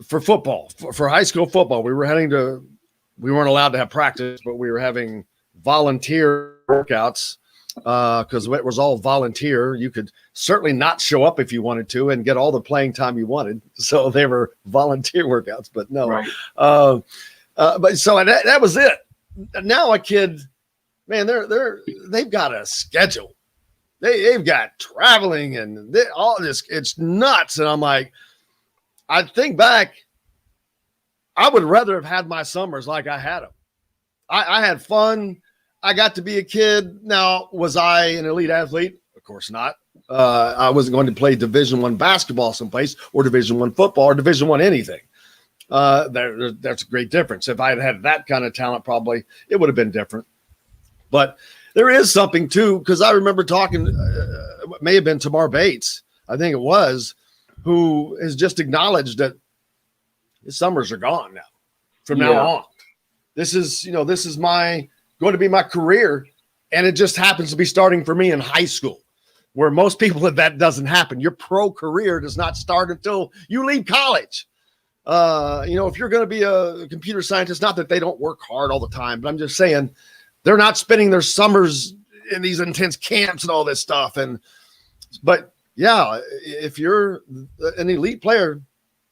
for football, for high school football. We weren't allowed to have practice, but we were having volunteer workouts because it was all volunteer. You could certainly not show up if you wanted to and get all the playing time you wanted. So they were volunteer workouts, but no. Right. But so that was it. Now a kid, man, they've got a schedule. They've got traveling and all this. It's nuts. And I'm like, I think back, I would rather have had my summers like I had them. I had fun. I got to be a kid. Now, was I an elite athlete? Of course not. I wasn't going to play Division I basketball someplace or Division I football or Division I anything. That's a great difference. If I had had that kind of talent, probably it would have been different. But there is something too, because I remember talking, it may have been Tamar Bates, I think it was, who has just acknowledged that his summers are gone now. From now on, this is going to be my career, and it just happens to be starting for me in high school, where most people that doesn't happen. Your pro career does not start until you leave college. If you're going to be a computer scientist, not that they don't work hard all the time, but I'm just saying they're not spending their summers in these intense camps and all this stuff. But yeah, if you're an elite player,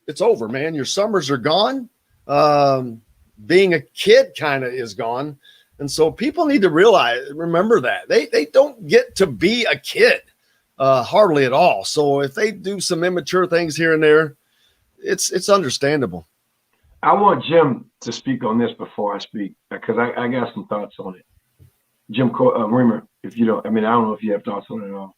it's over, man. Your summers are gone. Being a kid kind of is gone. And so people need to remember that they don't get to be a kid hardly at all. So if they do some immature things here and there, it's understandable. I want Jim to speak on this before I speak because I got some thoughts on it. Jim Reamer, if you don't, I don't know if you have thoughts on it at all.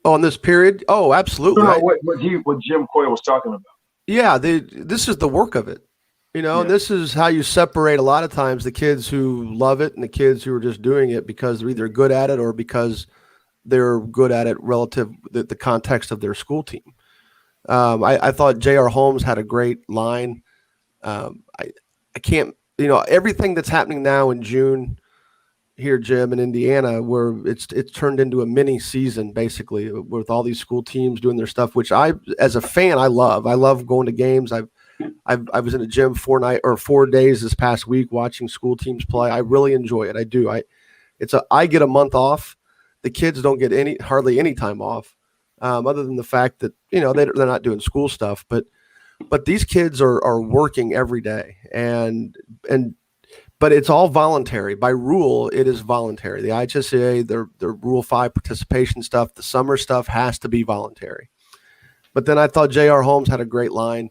On this period? Oh, absolutely. No, what Jim Coyle was talking about. Yeah, this is the work of it. And this is how you separate a lot of times the kids who love it and the kids who are just doing it because they're either good at it or because they're good at it relative to the context of their school team. I thought J.R. Holmes had a great line. I can't, everything that's happening now in June here, Jim, in Indiana, where it's turned into a mini season basically with all these school teams doing their stuff, which I, as a fan, I love. I love going to games. I was in the gym 4 days this past week watching school teams play. I really enjoy it. I do. I get a month off. The kids don't get hardly any time off, other than the fact that they're not doing school stuff. But these kids are working every day, but it's all voluntary. By rule, it is voluntary. The IHSA, the Rule 5 participation stuff, the summer stuff has to be voluntary. But then I thought J.R. Holmes had a great line.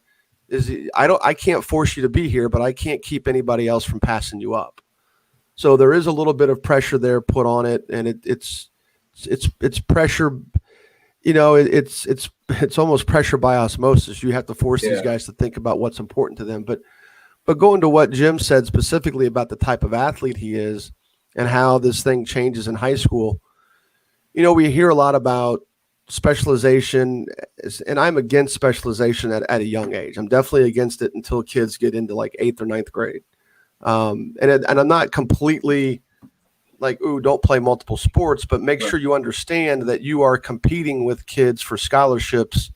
I can't force you to be here, but I can't keep anybody else from passing you up. So there is a little bit of pressure there put on it, and it's pressure. It's almost pressure by osmosis. You have to force these guys to think about what's important to them. But going to what Jim said specifically about the type of athlete he is, and how this thing changes in high school. We hear a lot about specialization and I'm against specialization at a young age. I'm definitely against it until kids get into like 8th or 9th grade. And I'm not completely like, ooh, don't play multiple sports, but make sure you understand that you are competing with kids for scholarships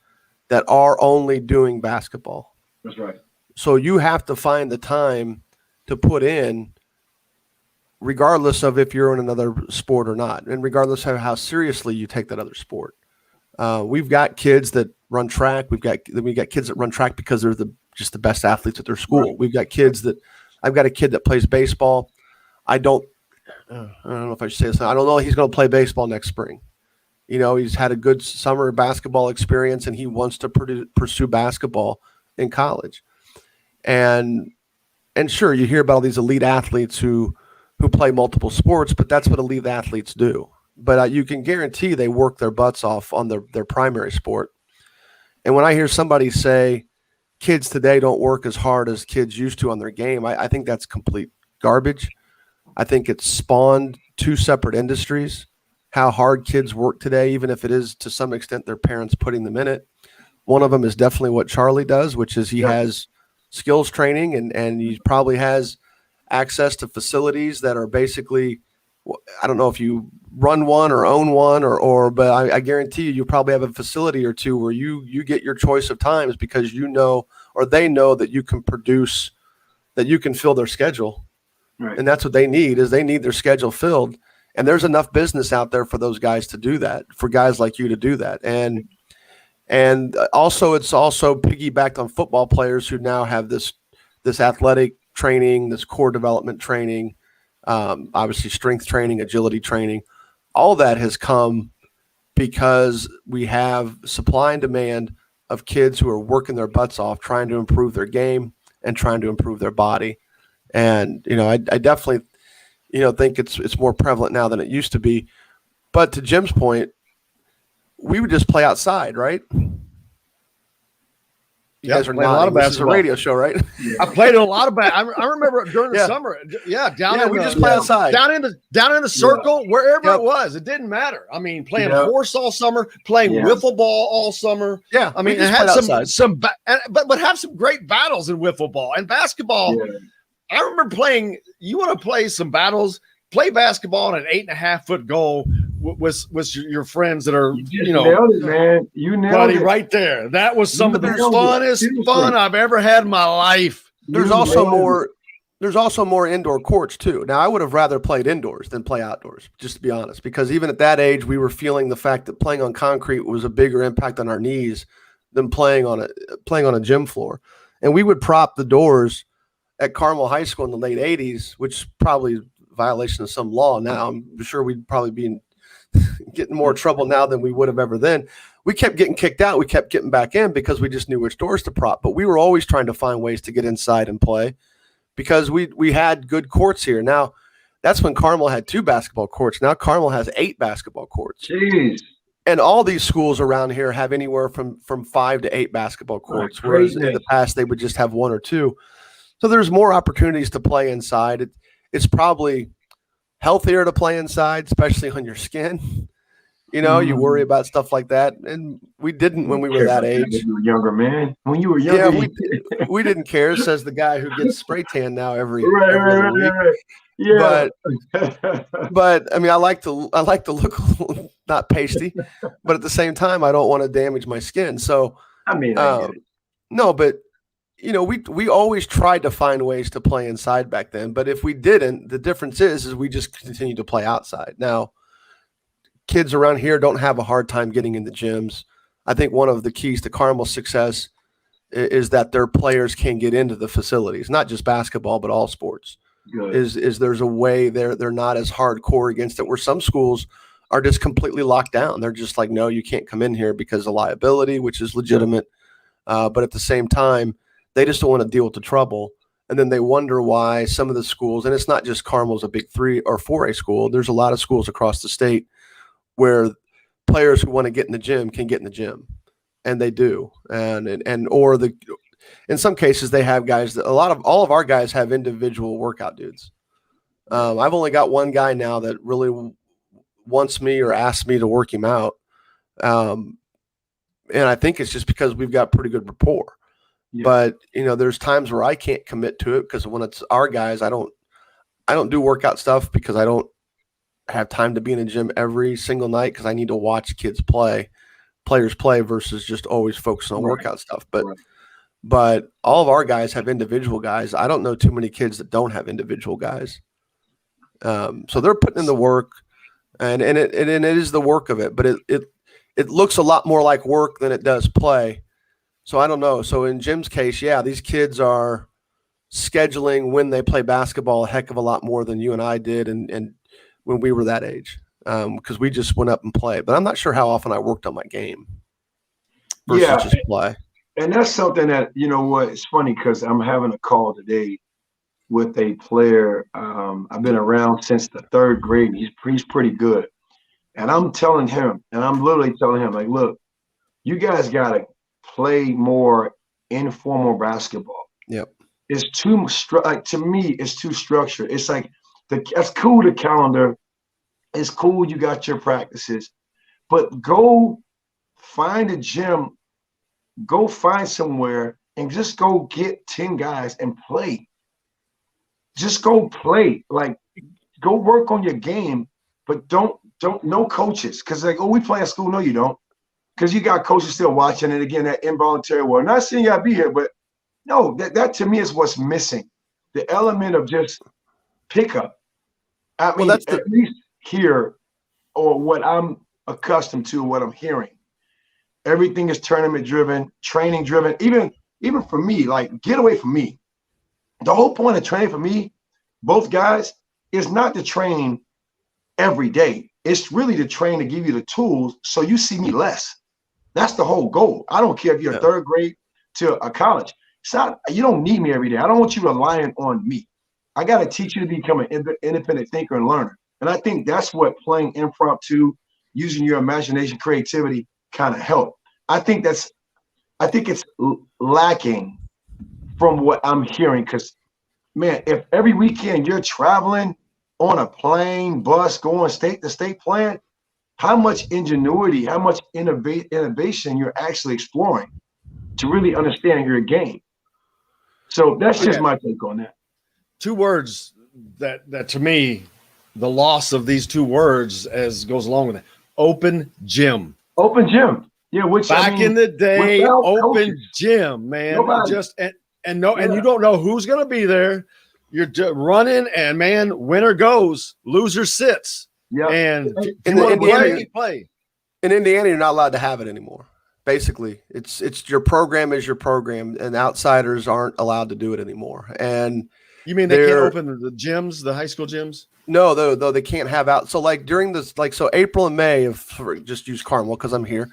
that are only doing basketball. That's right. So you have to find the time to put in, regardless of if you're in another sport or not, and regardless of how seriously you take that other sport. We've got kids that run track. We've got kids that run track because they're just the best athletes at their school. Right. We've got kids that I've got a kid that plays baseball. I don't know if I should say this. I don't know if he's going to play baseball next spring. You know, he's had a good summer basketball experience and he wants to pursue basketball in college. And sure, you hear about all these elite athletes who play multiple sports, but that's what elite athletes do. But you can guarantee they work their butts off on their primary sport. And when I hear somebody say kids today don't work as hard as kids used to on their game, I think that's complete garbage. I think it's spawned two separate industries, how hard kids work today, even if it is to some extent their parents putting them in it. One of them is definitely what Charlie does, which is he has skills training and he probably has access to facilities that are basically, I don't know if you run one or own one but I guarantee you probably have a facility or two where you get your choice of times because you know, or they know that you can produce, that you can fill their schedule. Right. And that's what they need their schedule filled. And there's enough business out there for those guys to do that, for guys like you to do that. And also it's also piggybacked on football players who now have this athletic training, this core development training, obviously strength training, agility training. All that has come because we have supply and demand of kids who are working their butts off, trying to improve their game and trying to improve their body. And, you know, I definitely, you know, think it's more prevalent now than it used to be. But to Jim's point, we would just play outside, right? You guys are played a lot of basketball. This is a radio show, right? I played a lot of basketball. I remember during the summer. We just play outside. Down in the circle, wherever it was. It didn't matter. I mean, playing horse all summer, playing wiffle ball all summer. Yeah. I mean, it had but have some great battles in wiffle ball and basketball. Yeah. I remember playing. You want to play some battles? Play basketball in an 8.5-foot goal with your friends that are, you know, nailed it, man. You nailed it right there. That was some of the funnest fun I've ever had in my life. There's also more indoor courts too. Now I would have rather played indoors than play outdoors, just to be honest, because even at that age we were feeling the fact that playing on concrete was a bigger impact on our knees than playing on a gym floor. And we would prop the doors at Carmel High School in the late 80s, which probably violation of some law now. I'm sure we'd probably be getting more trouble now than we would have ever then. We kept getting kicked out. We kept getting back in because we just knew which doors to prop. But we were always trying to find ways to get inside and play because we had good courts here. Now, that's when Carmel had 2 basketball courts. Now Carmel has 8 basketball courts. Jeez. And all these schools around here have anywhere from 5 to 8 basketball courts, whereas in the past they would just have 1 or 2. So there's more opportunities to play inside. It's probably healthier to play inside, especially on your skin. You know, you worry about stuff like that. And we didn't when we were that age. When you were younger, man. When you were younger. Yeah, we didn't care, says the guy who gets spray tan now every week. Right. Yeah. But I mean, I like to look not pasty, but at the same time, I don't want to damage my skin. So, I mean, I get it. No, but you know, we always tried to find ways to play inside back then. But if we didn't, the difference is we just continue to play outside. Now, kids around here don't have a hard time getting in the gyms. I think one of the keys to Carmel's success is that their players can get into the facilities, not just basketball, but all sports. Good. Is there's a way they're not as hardcore against it, where some schools are just completely locked down. They're just like, no, you can't come in here because of liability, which is legitimate. But at the same time, they just don't want to deal with the trouble. And then they wonder why some of the schools, and it's not just Carmel's a big 3 or 4A school. There's a lot of schools across the state where players who want to get in the gym can get in the gym, and they do. In some cases they have guys that all of our guys have individual workout dudes. I've only got one guy now that really wants me or asks me to work him out. And I think it's just because we've got pretty good rapport. Yeah. But, there's times where I can't commit to it because when it's our guys, I don't do workout stuff because I don't have time to be in a gym every single night because I need to watch players play versus just always focusing on workout stuff. But all of our guys have individual guys. I don't know too many kids that don't have individual guys. So they're putting in the work, and it is the work of it, but it looks a lot more like work than it does play. So I don't know. So in Jim's case, yeah, these kids are scheduling when they play basketball a heck of a lot more than you and I did and when we were that age, because we just went up and played. But I'm not sure how often I worked on my game versus just play. And that's something that, it's funny because I'm having a call today with a player. I've been around since the third grade. He's pretty good. And I'm telling him, and I'm literally telling him, like, look, you guys got to play more informal basketball. Yep. It's too to me, it's too structured. It's like that's cool, the calendar. It's cool you got your practices, but go find a gym, go find somewhere and just go get 10 guys and play. Just go play. Like, go work on your game, but don't no coaches. Because we play at school. No, you don't. Because you got coaches still watching it. Again, that involuntary word. Not saying you gotta be here, but no, that to me is what's missing. The element of just pickup. I mean, at least here, or what I'm accustomed to, what I'm hearing. Everything is tournament driven, training driven. Even for me, like, get away from me. The whole point of training for me, both guys, is not to train every day. It's really to train to give you the tools so you see me less. That's the whole goal. I don't care if you're third grade to a college. It's not, you don't need me every day. I don't want you relying on me. I got to teach you to become an independent thinker and learner. And I think that's what playing impromptu, using your imagination, creativity kind of help. I think it's lacking from what I'm hearing. Because, man, if every weekend you're traveling on a plane, bus, going state to state playing, how much ingenuity, how much innovation you're actually exploring to really understand your game. So that's just my take on that. Two words that to me, the loss of these two words as goes along with it. Open gym. Open gym. Yeah, which back in the day, open gym, man. Nobody. And you don't know who's gonna be there. You're running, and man, winner goes, loser sits. Yeah. And in Indiana, play. In Indiana, you're not allowed to have it anymore. Basically, it's your program is your program, and outsiders aren't allowed to do it anymore. And you mean they can't open the gyms, the high school gyms? No, though they can't have out. So like during this, so April and May, just use Carmel because I'm here.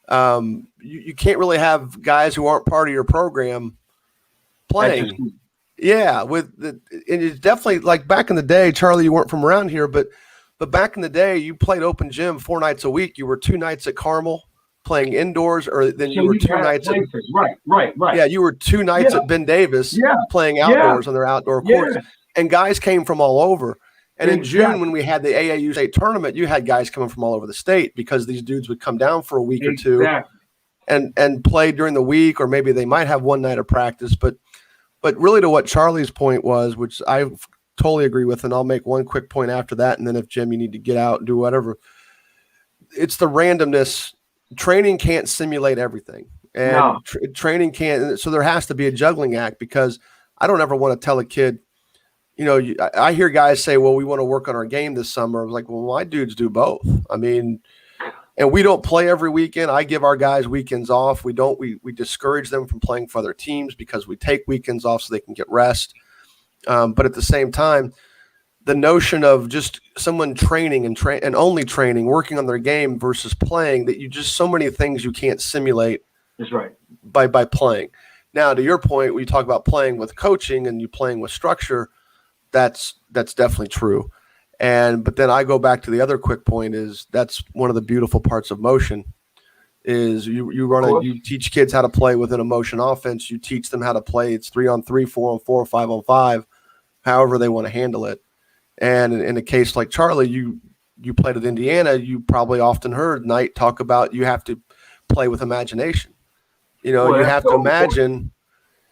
You can't really have guys who aren't part of your program playing. Yeah, and it's definitely like back in the day, Charlie, you weren't from around here, but back in the day, you played open gym 4 nights a week. You were 2 nights at Carmel playing indoors, or then you were 2 nights at right. Yeah, you were 2 nights at Ben Davis playing outdoors on their outdoor courts, and guys came from all over. And in June, when we had the AAU state tournament, you had guys coming from all over the state because these dudes would come down for a week or two and play during the week, or maybe they might have 1 night of practice. But really to what Charlie's point was, which I totally agree with, and I'll make one quick point after that, and then if, Jim, you need to get out and do whatever, it's the randomness. Training can't simulate everything. And training can't – so there has to be a juggling act, because I don't ever want to tell a kid – I hear guys say, well, we want to work on our game this summer. I was like, well, my dudes do both. I mean, and we don't play every weekend. I give our guys weekends off. We discourage them from playing for other teams because we take weekends off so they can get rest. But at the same time, the notion of just someone training and only training, working on their game versus playing, that you just so many things you can't simulate. That's right. By playing. Now, to your point, when you talk about playing with coaching and you playing with structure, that's definitely true. But then I go back to the other quick point is that's one of the beautiful parts of motion is you teach kids how to play within a motion offense. You teach them how to play. It's 3-on-3, 4-on-4, 5-on-5, however they want to handle it. And in a case like Charlie, you you played with Indiana, you probably often heard Knight talk about you have to play with imagination. You know, you have to imagine.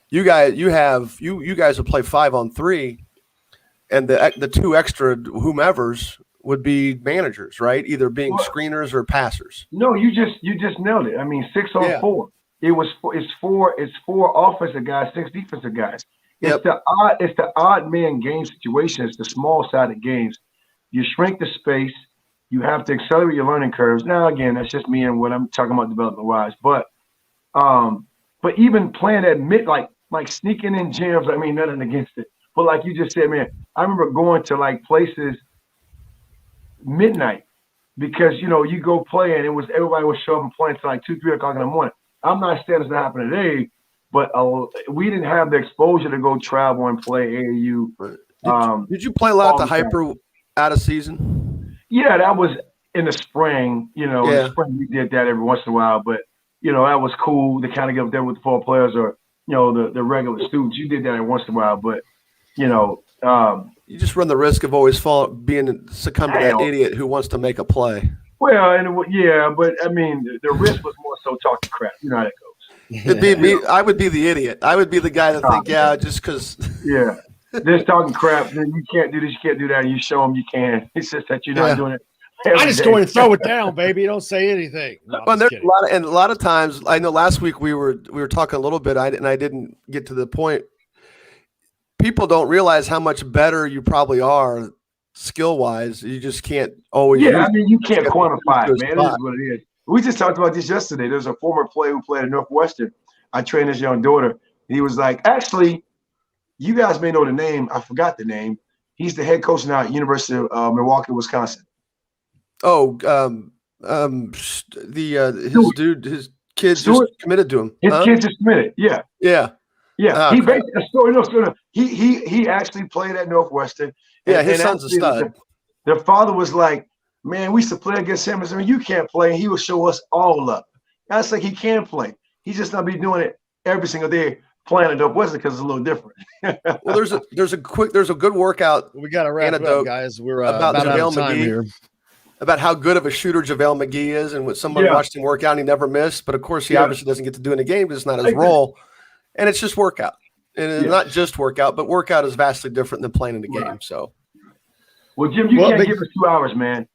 You guys will play 5-on-3, and the 2 extra whomevers would be managers, right? Either being screeners or passers. No, you just nailed it. I mean, 6-on-4. It's four offensive guys, 6 defensive guys. It's the odd man game situation. It's the small sided games. You shrink the space. You have to accelerate your learning curves. Now, again, that's just me and what I'm talking about development wise. But even playing at like sneaking in gyms, I mean, nothing against it. But like you just said, man, I remember going to like places midnight because, you know, you go play and everybody would show up and play until like 2, 3 o'clock in the morning. I'm not saying it's not happening today, but we didn't have the exposure to go travel and play AAU. Did you play a lot at the Hyper out of season? Yeah, that was in the spring. You know, in the spring we did that every once in a while, but you know, that was cool to kind of get up there with the 4 players or, you know, the regular students. You did that every once in a while, but you know, you just run the risk of always succumb to that idiot who wants to make a play. Well, but I mean, the risk was more so talking crap. You know how that goes. It'd be me. I would be the idiot. I would be the guy that think, just because. Yeah, just talking crap. Then you can't do this, you can't do that. And you show them you can. It's just that you're not doing it. I just go and throw it down, baby. Don't say anything. No, well, there's a lot of times. I know last week we were talking a little bit, and I didn't get to the point. People don't realize how much better you probably are skill wise. You just can't always. Yeah, I mean, you can't quantify it, man. It is what it is. We just talked about this yesterday. There's a former player who played at Northwestern. I trained his young daughter. He was like, actually, you guys may know the name. I forgot the name. He's the head coach now at University of Milwaukee, Wisconsin. Oh, his kids just committed to him. His kids just committed. Yeah. Yeah. Yeah. He basically he actually played at Northwestern. Yeah, his son's a stud. The father was like, man, we used to play against him. I said, you can't play. And he would show us all up. That's like he can play. He's just not be doing it every single day playing at Northwestern because it's a little different. Well, there's a good workout. We got to wrap it up, guys. We're about out of time here. About how good of a shooter JaVale McGee is, and when somebody watched him work out, and he never missed. But of course, he obviously doesn't get to do it in a game because it's not his role, and it's just workout. And it's not just workout, but workout is vastly different than playing in the game. So, well, Jim, you can't give us 2 hours, man.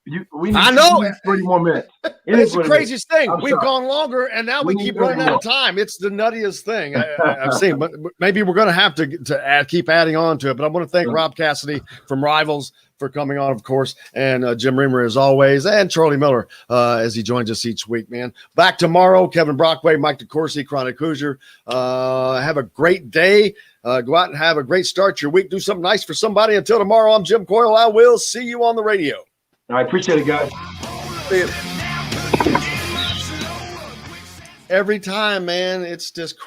I know 30 more minutes. It's the craziest thing. We've gone longer, and now we keep running out of time. It's the nuttiest thing I've seen. But maybe we're going to have to keep adding on to it. But I want to thank Rob Cassidy from Rivals for coming on, of course, and Jim Reamer as always, and Charlie Miller as he joins us each week, man. Back tomorrow, Kevin Brockway, Mike DeCourcy, Chronic Hoosier. Have a great day. Go out and have a great start to your week. Do something nice for somebody. Until tomorrow, I'm Jim Coyle. I will see you on the radio. I appreciate it, guys. See you. Every time, man, it's just